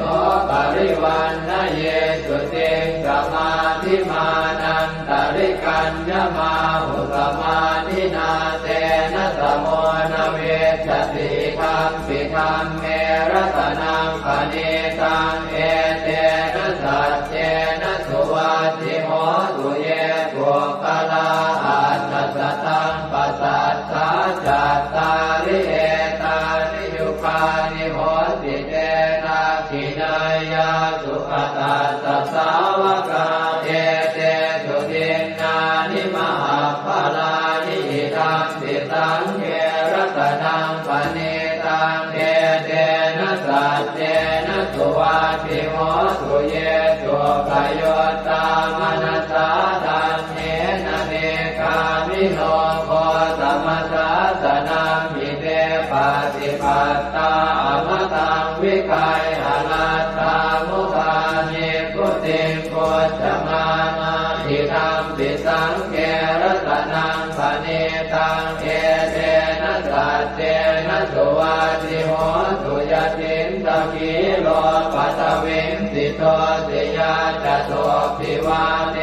ปริวันนะเยสุติสมาธิมานันตริกัญญมาหุสมาธินาเตนะสโมนะเวชติธัมปิธัมเมรัตนังปณิตังเอเตนะสัจเจนะสุวัตติโหสุเยปุคคลาอัตตสตังปัสสัทธาจัตตาริเอตานิยุคานิโหติเตนะขินายาสุขตัสสะสาวกาเอเตสุทินนานิมหาภลานิหิตังปิตังเกรัตนังปณิตังเอเตนะสัจเจนะสุวัตติโหสุเยจุกโยตามนัสสาดันเนนะเนกามิโนโค กายอาลาธามุขานิพุติโกจมานาทิธรรมปิสังเกรัตนังปณิตังเอเตนะสัจเจนะสุวัติโหตุยตินตะกิโลปัตวินสิโตสิยาจโตภิวาเน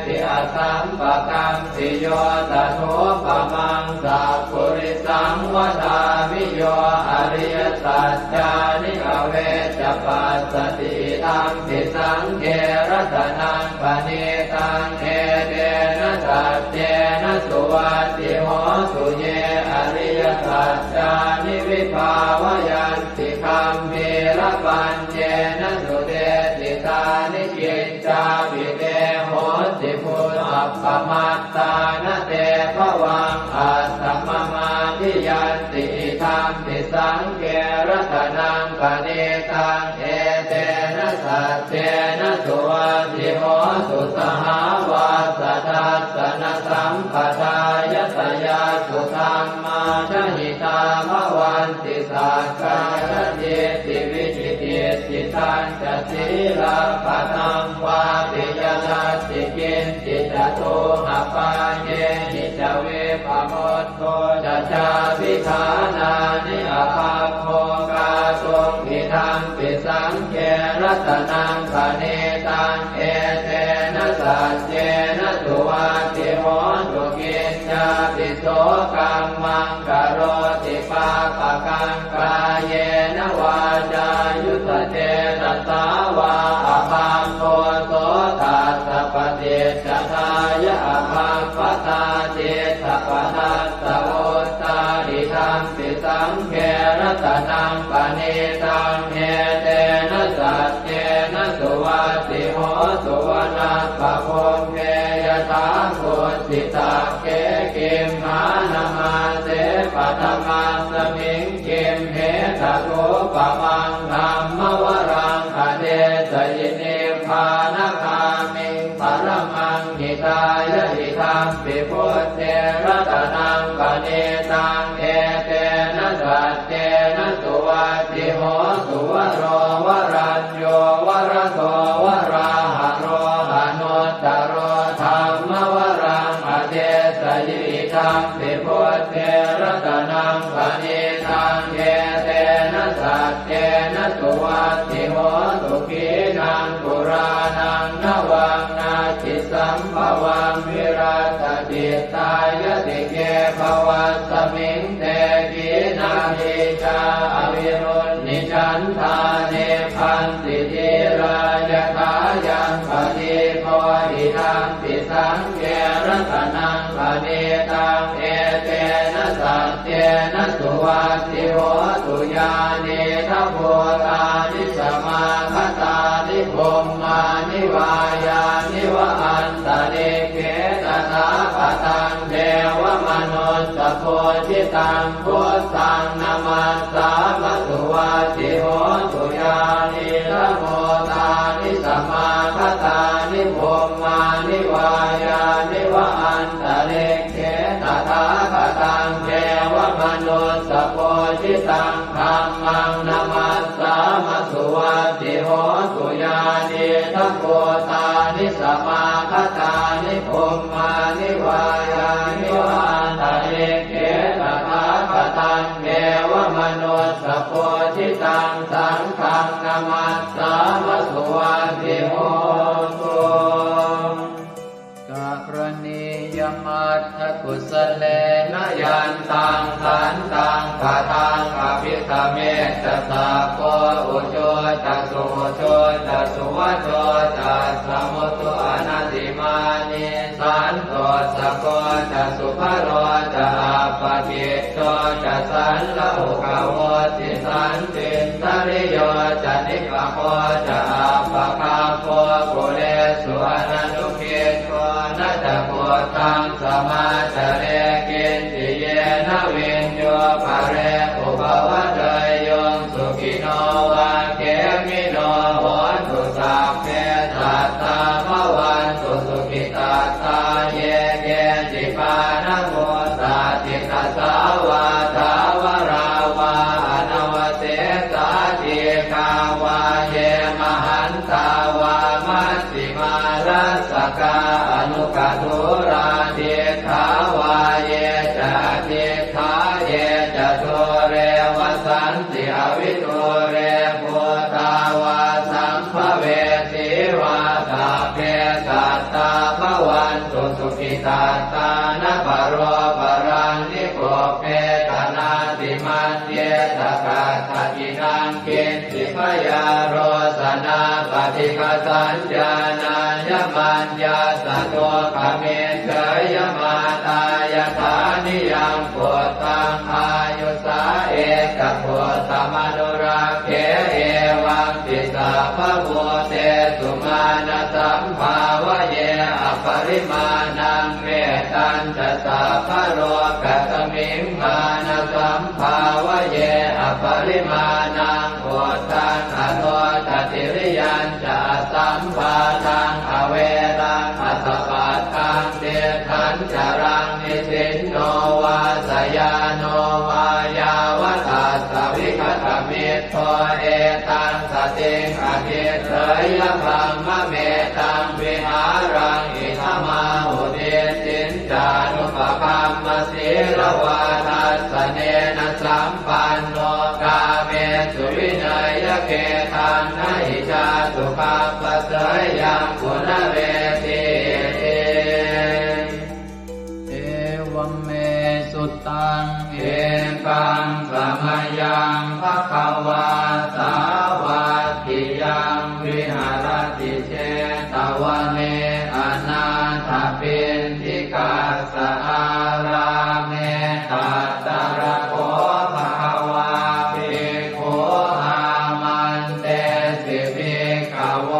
ติอาสัมปะกัมสิโยตโทปะมังสัพพุริสังวดามิโยอริยสัจจานิอเวจปัสสติธรรมปิสังเกรัตนังปณิตังเอเตนะสัจเจนะสุวัติโหตุเยอริยสัจจานิวิภาวยันติคัมภีรปัญเจนะสุเตติตานิจิตจาภิเตโหติพุทธัปปมัตตานะเตภวังอัสสมมาทิยันติธรรมปิสังเกรัตนังปณิตังเอเตนะสัจเจนะสุวัติโหตุสหาวาสทัสสนสัมปทายตยาสุธรรมาชหิตาภวันติสักกายเจติวิจิติสิทันจะศีลปะทังวาปิยทัสสิกินจิตโตหปาเยหิจเวปโมทโตจะชาภิฐานานิอภาโภกาทรงอิทังปิสังเกรัตนังปณิตังเอเตนะสัจเจนะสุวัติโหตุกิจจาปิโสกัมมังกโรติปาปะกังกายเยนะวาจายุตเตนะสาวาอภาโคโสตัสสะปฏิจจทายะอภาปตาเจตปทัสสะโอตาริธรรมปิสังเกรัตนังปณิตังเอเตนะสัจเจนะสุวัติโหตุวนาปะโคมเกยถาโคสิตาเกกิมมานามาเสปัตมาสมิงกิมเหตโตปะมังธรรมวรังอเดสยินิพพานคามิงปรมังหิตายะหิธรรมปิพุทเทรัตนังปณิตังเอเตนะสัจเจนะสุวัติโหตุวโรวรัญโยวรโตวราหะโรหะโนตโรธรรมวรังอเดสยิธรรมปิพุทเทรัตนังปณิตังเอเตนะสัจเจนะสุวัติโหตุขีนังปุรานังนวังนาจิสัมภวังวิรัตติตายติเกภวัสสมิงเตกีนาหิจาอวิรุณนิจันทาเนพันติจิรายถายังปฏิโพหิทังปิสังเกรัตนังปณิตังเอเตนะสัจเจนะสุวัติโหตุญาณิทัพโพธานิสมาคตานิพมมานิวายานิวะอันตะเนเกตถาคตังเทวมนุสสโพธิตังพุทธังนามัสสามะสุวัติโหตุญาณิทัพโพธานิสมาคตานิพมมานิวายานิวะอันตะเนเกตถาคตังเทวมนุสสโพธิตังธัมมังนามัสสามะสุวัติโหตุญาณิทัพโพธานิสมาคตานิพมมานิวายานิวะอันตะเนเกตถาคตังเทวมนุสสโพธิตังสังฆังนามัสสามะสุวัติโหตุกรณียมัตถกุสเลนะยันตังขันตังปะทังอภิธเมตตาโกอุโชตัสสุโชตัสสุวัโชตัสสะมุตุอนัตติมานิสันโตสะโกตัสสุภโรจะอาปะกิจโตจะสันละอุกโวติสันตินทริโยจะนิกะโคจะอาปะคาโคกุเลสุอนันตุกิจโกนะจะโพธังสมาจาเรกินติเยนะวินโยภะเรอุปวะเตยโยสุขิโนวะเกมิโนโหตุสัพเพสัตตาภวันตุสุขิตาตาเยเกจิปานะโมสัจจิตาสาวาทาวราวาอนวเสสาธิกา วิตุเรปุตาวาสัมภเวสีวาตาเพสัตตาภวันตุสุขิตาตานปโรปรังนิโกเพตนาติมันเยตกาตตินังกินติพยาโรสนาปฏิฆาสัญญาณายมันยาสโตขเมเฉยมาตายฐานิยังโพธังอายุสาเอกโพธมนุราเขเอวังติสาภโวเตสุมาณสัมภาวะเยอปริมาณังเมตัญจะสาภโรกัสมิงมาณสัมภาวะเยอปริมาณังโพธังอโนทติริยัญจะสัมภาทังอเวรังอัสสะปัตตังเดทันจรังนิสินโนวาสยาโนวายาวตัสสวิคตมิตโตเอตังสติงอภิเสยพัมมะเมตังวิหารังอิทมาหุเดสินจานุปคัมมสีลวาทัสสเนนะสัมปันโนกาเมสุวินัยเกตังนะหิจาสุขัปปะเสยยังกุณเวทีเอวัมเมสุตังเอกังสมยังภควาสาวัตถิยังวิหารติเชตวันเนอนาถปิณฑิกาสอาราเมตัตตระโคภควาภิกขุอามันเตสิภิกขว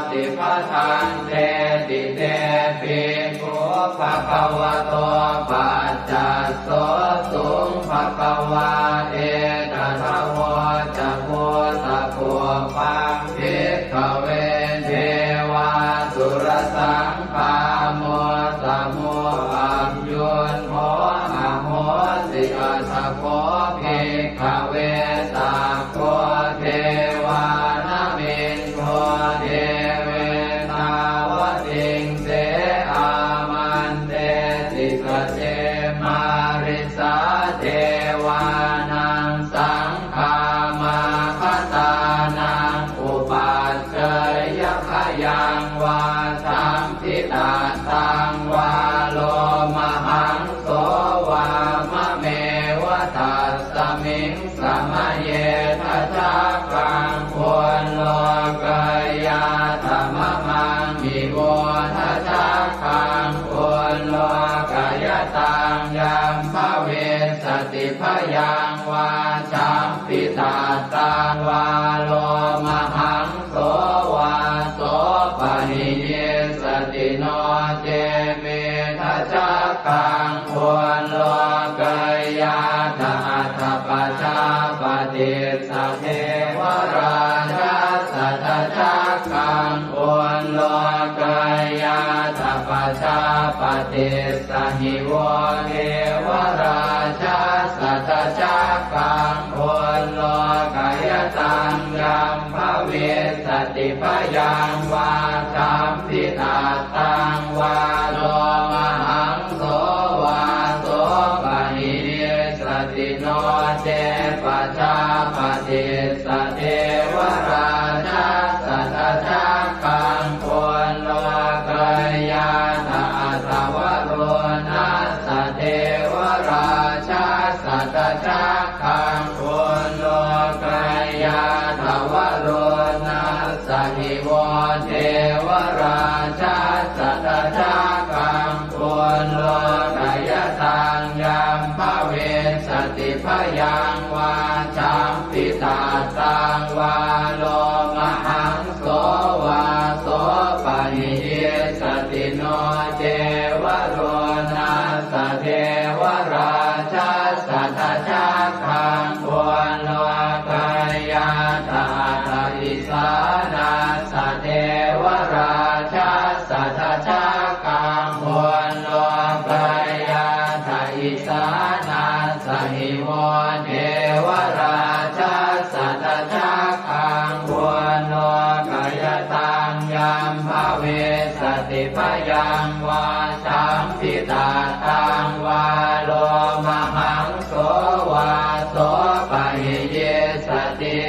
ติภัทธันเตติเตภิกขุภควโตปัจจัสโสสุงภควาเอตถาวจักโพตะโพปังภิกขเวเทวาสุรสังฆาโมสมุอัมยุนโมอะโหสิอัสสะโคภิกขเวตาโคเทวานามินโทเทเวตาวติงเสอามันเตติสเจมาริสาเทวานังสังฆามาคตานังอุปัชเชยขยังวาสัมพิตาตังวาโลมหังโสวามะเมวะตัสสมิงสมะเยทัจจกังควรโลกยาธรรมมังมิโวทัจจกังควรโลกยตังยัมภเวสติพยังวาสัมพิตาตังวาโลมหังโสวาโสปะหิเยสติโนเจเมทัจจกังควรโลกยาธาตปัจจาปฏิสัพเพวราชาสัทธากังควรโลกยาธาปัจจาปฏิสหิวเทวราชาสัทธากังควรโลกยตังยัมภเวสติพยังวาสัมพิตาตังวาโลมหังโสวาโสปะหิเยสติโนเจปัจจาปฏิสเทวราชาสัทธากังควรโลกยาธาตวโรนัสสเทวราชาสัทธากังควรโลกยาธาวโรนัสสหิวเทวราชาสัทธากังควรโลกยตังยัมภเวสติพยังวาสัมพิตาตังวาโลมหังโสวาโสปะหิเยสติโนเจวโรนัสสเทวราชาสัทธากังควรโลกยาธาตอิสานาสเทวราชาสัทธากังควรโลกยาธาอิสานาสหิวเทวราชาสัทธากังควรโลกยตังยัมภเวสติพยังวาสัมพิตาตังวาโลมหังโสวาโสปะหิเยสติ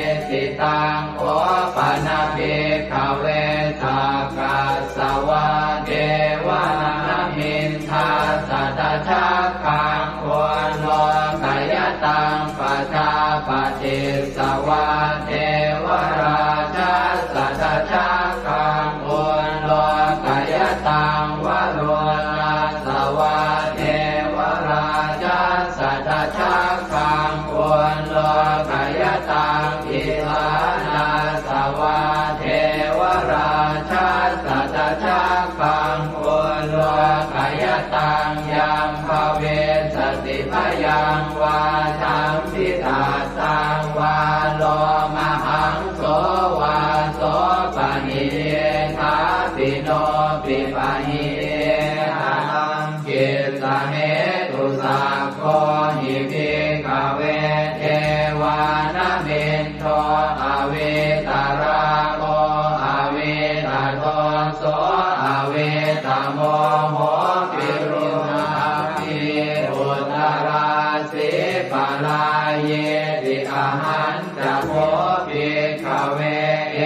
สัมพิตาสังวาโลมหังโสวาโสปะหิทาปิโนปิปะหิหังกิสเหตุสักโคหิภิกขเวเทวานมินโทอเวตาราโมอเวตาโทโสอเวตาโมโหปิรุณาภิอุตราสิปะลาเยติอาหันจะโพภิกขเวเอ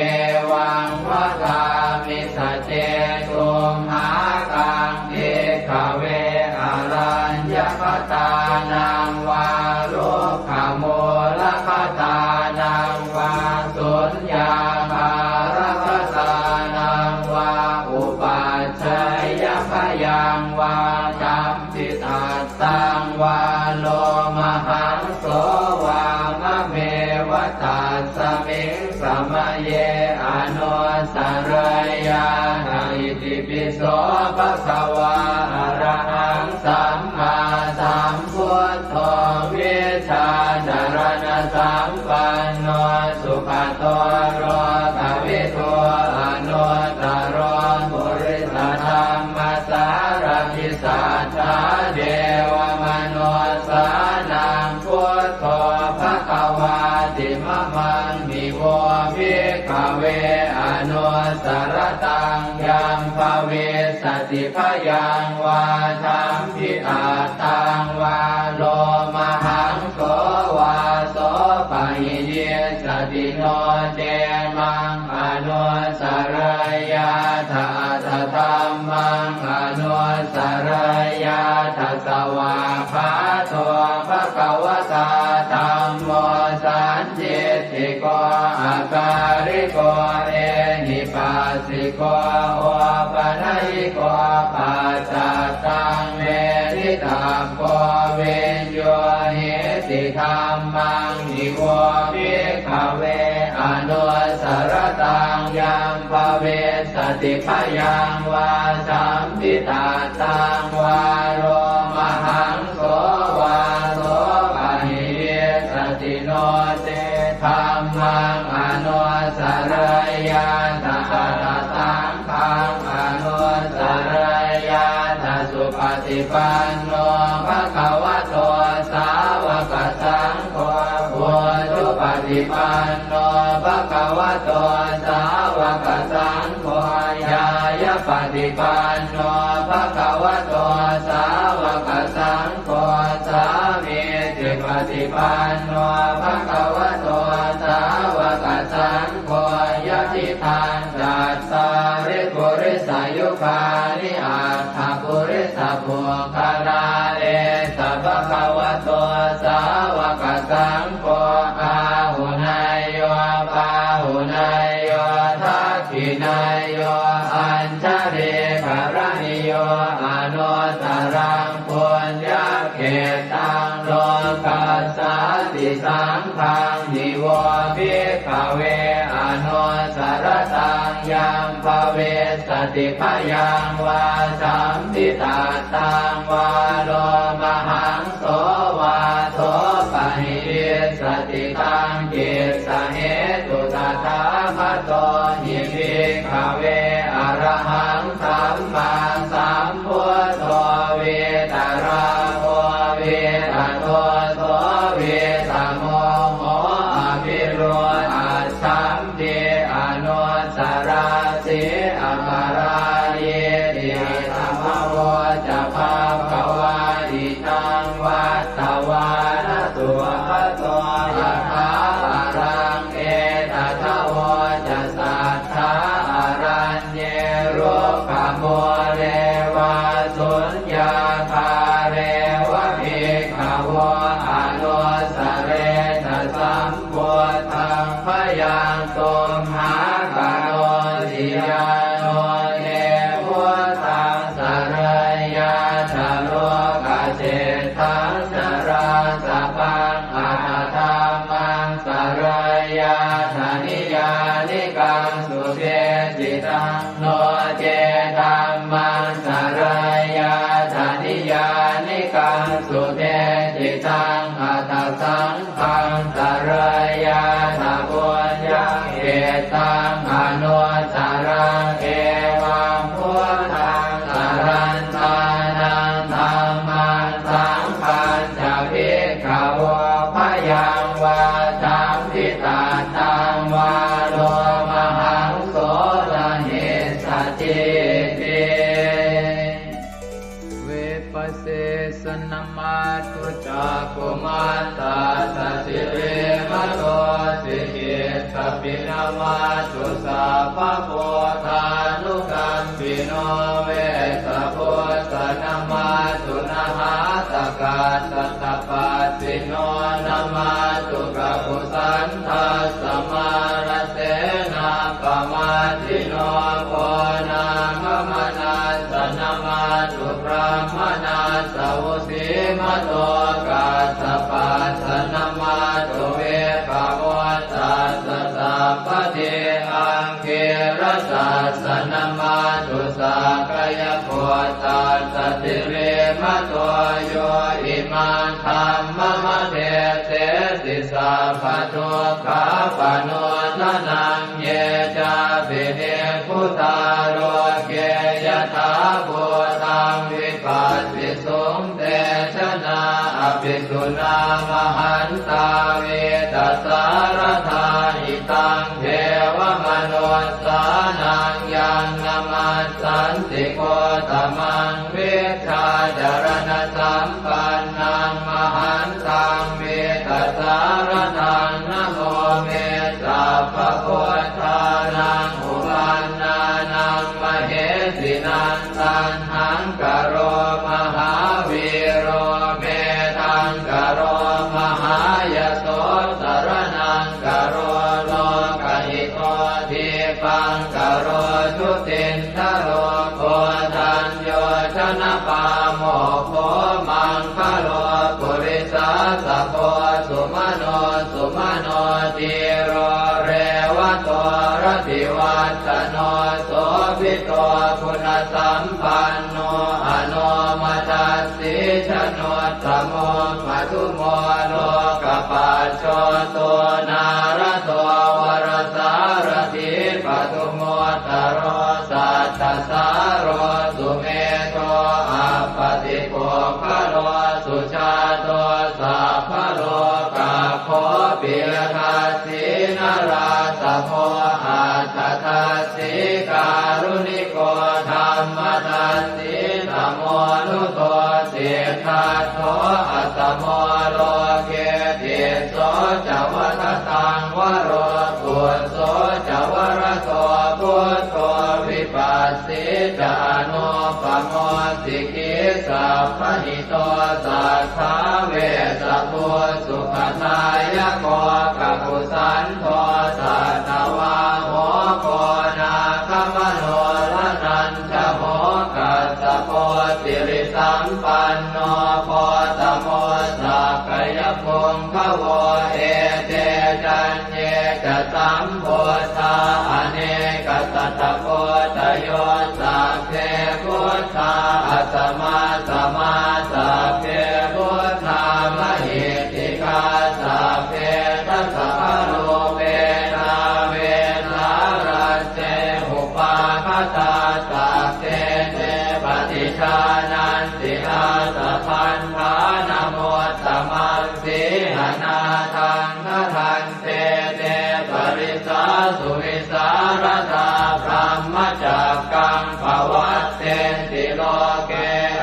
วังวะกามิสเจตุมหากังภิกขเวอรัญญคตานังวารุขโมลคตานังวาสุญญาภารคตานังวาอุปัชฌยพยังวาจัมปิตาสังวาโลมหังโสวามะเมวตัสสมิงสมะเยอนุสรยานาอิติปิโสภะคะวาอะระหังสัมมาสัมพุทโธวิชาจารณะสัมปันโนสุขโตโรภวิโตอนุตตรปุริสธรรมสารทิสัทธาเดวมนุสสานังพุทโธภควาติมะมังมิโวภิกขเวอนุสรตังยัมภเวสติพยังวาทัมพิอาตังวาโลมหังโสวาโสปะหิเยสติโนเจมังอนุสรยาทาทธรรมังอนุสรยาทัสสวาภาโตภควตาธัมโมสันจิติโกอาการิโกเอหิปัสสิโกโอปนัยโกปัจจตังเมริตาโกเวนโยหิติธัมมังนิโวภิกขเวอนุสรตังยัมภเวสติพยังวาสัมพิตาตังวาโลมหังโสวาโสปะหิเยสติโนเตธัมมังอนุสรยาตถาสังฆังอนุสรยาตสุปฏิปันโนภะคะวะโตสาวกสังโฆพุทธปฏิปันโนภะคะวะโตสาวกสังโฆญาญาปฏิปันโนภะคะวะโตสาวกสังโฆสามีจิปฏิปันโนภะคะวะโตสาวกสังโฆยะติทานจัตตาริปุริสายุคานิอัตถปุริสปุคลาเอสัพพะวะโตสาวกสังโฆอาหุนายโยปาหุนายโยทักขินายโยอัญชเรกรณิโยอนุตตรังปุญญเขตังโลกัสสติสังฆังนิโวภิกขเวอนุสรตังยัมภเวสติพยังวาสัมพิตาตังวาโลมหังโสวาโสปะหิสติตังกิสเหตุตถาคโตหิภิกขเวอรหังสัมมาสัมพุทโธเวตาราโมเวตาโตโสเวตาโมโหอภิโรอัสสัมเดอนุสราสิอัปาราเยติธัมมโวจะภาควาอิตังวัตตวานตุภะโตยะถาอารังเอตถะโวจะสัทธาอารัญเยโรกโมเรวาสุญญาภาเรวะภิกขโวอนุสเรทสัมพุทธังพยังตุมหากโนติยาโนเนพุทธังสรยาชโลกเจตังสราสปังอาธรรมังสรยาธนิยานิกังสุเทจิตังโนเจธัมมังสรยาธนิยานิกังสุเทจิตังอัต ตังอนุสารังเอวังพุทธังสรันตานังธัมมังสังฆังจะภิกขวพยังวาจัมปิตาตังวาโลมหังโสรหิสจิติเวปัสเสสนมาตุจักขุมาตาสสิเรมะโตสิกิตปินามาตุสัพพะโพธานุกัมปิโนเวสะโพสนามาตุนะหาตกาสัตตปัสสิโนนามาตุกะปุสันทัสสมารเสนาปมาทิโนโพนามมนาสนามาตุพระมนาสวุสีมโตกาสปัสสนามาตุเวภาวตัสสะสัพพะเทอังเกรสัสสนามาตุสักกายโพตัสสะติเรมะโตโยอิมังธัมมะมะเทเตสิสัพพะทุกขาปโนทนังเยจาปิเนพุทธาโรเกยถาภูตังวิปัสสิสุงเตชนะอภิสุนามหันตาเวตัสสารธาหิตังเทวมนุสสานังยังนามัสสันติโกตมังเวชาจารณสัมปันนังมหันตังเวตัสสารทังนะโมเมสัพพะโพธานังอุปันนานังมเหสินันตันหังกโรมหาวีโรเมทังกโรมหายโสสรนังกโรโลกหิโตทิปังกโรชุตินทโรโคทัญโยชนะปาโมโคมังคโลปุริสาสะโพสุมโนติโรเรวะโตรติวัตโนโสภิโตคุณสัมปันโนอโนมัสสิชโนตโมมัทุโมโลกปัจโชโตนารโตวรสารถิปทุโมตโรสัตตสารโรสุเมโตอัปปติโกภโลสุชาโตสัพพโลกาโคปิยทัสสินาราสโมอาตทัสสิการุณิโกธรรมทัสสิธรรมโมนุโตเสทัสโตอัตโมโลเกติโสจวัตตังวโรกุโสจวรโตพุทโธวิปัสสิจานุปโมสิกิสัพพหิโตสัทธาเวสสุสุขทายโกกัปปุสันโทสัตวาโหโกนาคมโนรนันทโหกัสสโพสิริสัมปันโนโพตโมสักกายพงขโวเอเตจันเยจะสัมโพธาอเนกสัตตโพตโยสัพเพพุทธาอัสมาสมาสัพเพพุทธามหิติกาสัพเพทัสสะโลเวนาเวนารัสเจหุปาคตาสัพเพเตปฏิชานันติอาสะพันธานโมตตมังสีหนาทังนะทันเตเตปริสาสุวิสารธาพรหมจักกังภวัตเตติโลเก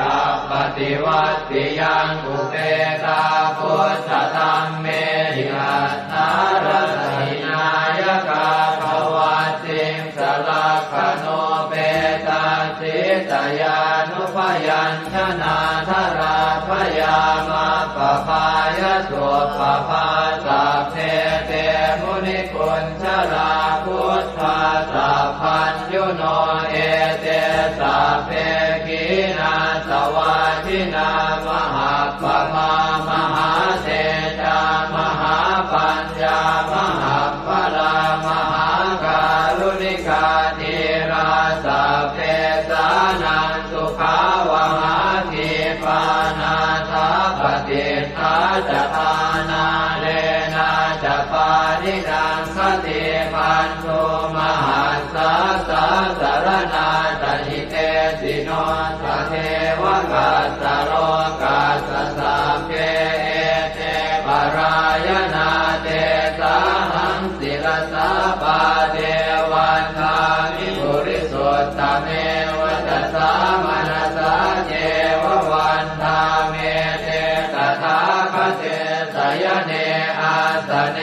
อัปปติวัตติยังอุเปตาพุทธธรรมเมหิอัตถารหินายกาภวัตติสลักขโนเปตาสิตยานุพยัญชนะธราพยามาปภายสุปภาสัพเพเตมุนิกุญชลาพุทธาสัพพัญยุโนเอเตสัพเพกีนาสวาทินามหาปมามหาเตจามหาปัญญามหาพลามหาการุณิกาธีราสัพเพสานังสุขาวหาทีปานาทาปฏิทาจทานาเลนะจะปานิดังข ติปันโทมหัสสะสะสารนาตหิเตสิโนสะเทวกัสสะโลกัสสะสัพเพเอเตปรายนาเตสาหังศิลสาปาเทวันทามิปุริสุทธเมวัตสามนัสสะเจววันทาเมเตตถาคเตสยเนอาสเน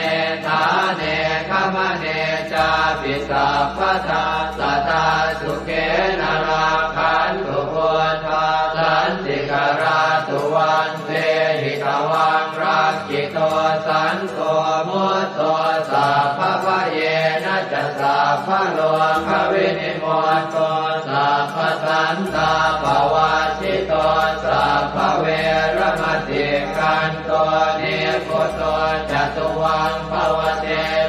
ทาเนขมเนจาปิสัพพทาสัตตาสุเกนราคันตุพุทธาสันติกราตุวันเตหิตวังรักขิโตสันโตมุตโตสัพพะเยนะจะสัพพะโลกวินิโมตโตสัพพะสันตาภวาชิโตสัพพะเวรมติกันโตนิโคโตจตุวังภวเต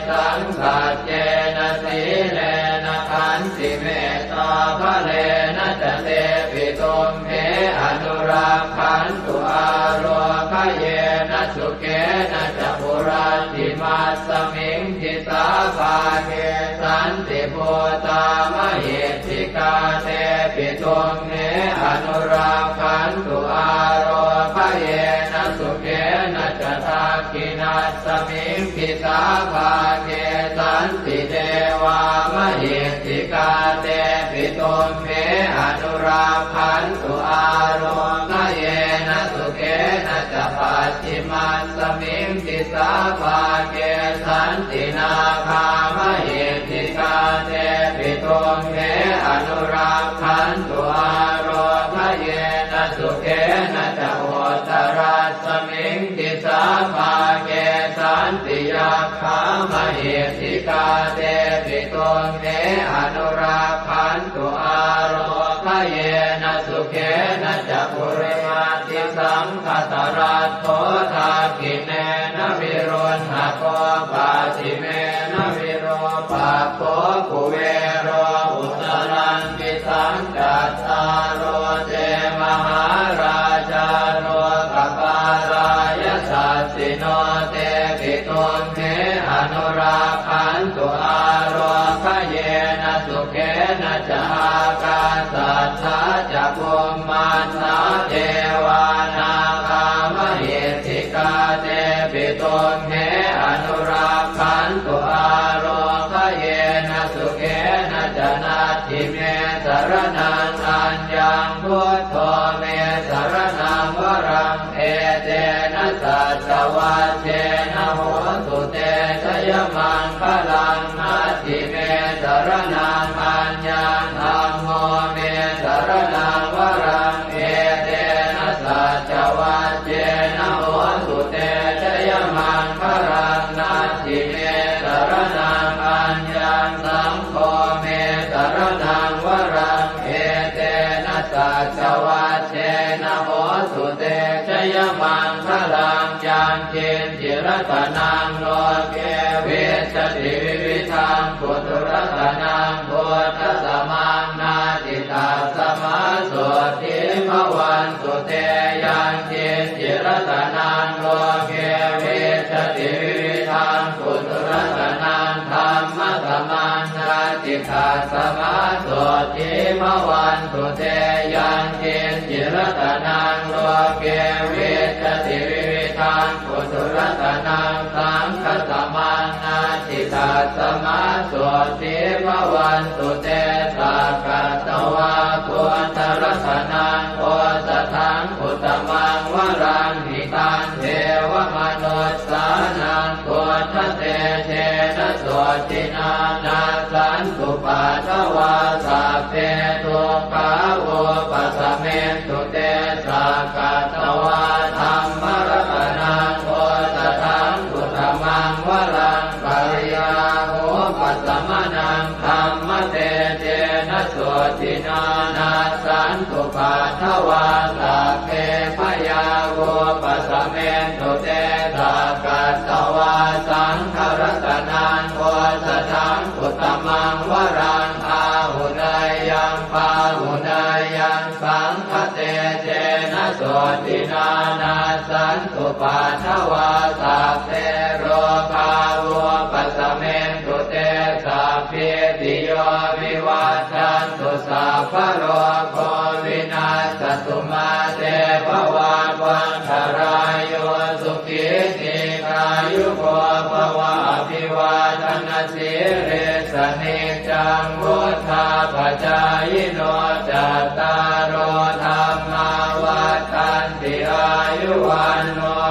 สังสัจเจนะสีเลนะขันติเมตตาภะเลนะจะเตปิตุมเหอนุรักขันตุอาโรคเยนะสุเกนะจะปุราติมัสสมิงทิสาภาเกสันติโพตามเหติกาเตปิตุมเหอนุรักขันตุอาโรคเยนะสุเกนะจะทักขินัสสมิงทิสาภาเกสันติเทวามเหติกาเตปิตุมเหอนุรักขันตุอาโรคเยนะสุเกนะจะปัจฉิมัสสมิงทิสาภาเกสันตินาคามเหติกาเตปิตุมเหอนุรักขันตุอาโรคเยนะสุเกนะจะโหตรัสสมิงทิสาภาเกสันติยาคามเหติกาเตปิตุมเหอนุรักขันตุอาโรคเยนะสุเกนะจะปุริมาติสังคตรัตโธทากิเนนะวิรุณหะโกปาติเมนะวิโรปะโคกุเวโรอุตรังปิสังกัตตาโรเจมหาราชาโรกปารายสัสสิโนเตปิตุมเหอนุรักขันตุอาโรคเยนะสุเกนะจะอากาสัทธาจะภูมิมันนาเทวานาคามเหติกาเตปิตุมเหอนุรักขันตุอาโรคเยนะสุเกนะจะนาทิเมสรนังอัญญังพุทโธเมสรนังวรังเอเตนะสัจวัชเชนะโหตุเตชยมังคลังนาทิเมสรนังอัญญังธัมโมเมสรนังวรังเอเตนะสัจวัชเชนะโหตุเตชยมังคลังนาทิเมสรนังอัญญังสังโฆเมสรนังวรังเอเตนะสัจวัชเชนะโหตุเตชยมังคลังยังเกณฑ์จิรตนังโลเกเวชติวิวิธังปุถุรัตนังพุทธสมังนาติตาสมาโสติภวันตุเตยังเกณฑ์จิรตนังโลเกเวชติวิวิธังปุถุรัตนังธรรมสมังนาติตาสมาโสติภวันตุเตยังเกณฑ์จิรตนังโลเกเวชติวิวิธังปุถุรัตนังสังฆสมังนาติตาสมาโสติภวันตุเตสักกะตวะพุทธรัตนังโอสถังอุตตมังวรังหิตังเทวมนุสสานังพุทธเตเชนะโสตินานาสันตุปัสสวะสัพเพทุกขาโอปัสสเมตุเตสักกะตวะธัมมรัตนังโอสถังอุตตมังวรังปริยาโหปัสสมนังธัมมเตเชนะโสตินานาสันตุปัสสวะสัพเพพยาโหปัสสเมตุเตสักกะตวะสังฆรัตนังโอสถังอุตตมังวรังอาหุนายยังปาหุนายยังสังฆเตเจนะโสตินานาสันตุปัสสวะสัพเพโรคาโวปัสสเมตุ เรสเนจังวุธาปจายโนจัตตารโอธรรมาวัฏันติอายุวันโน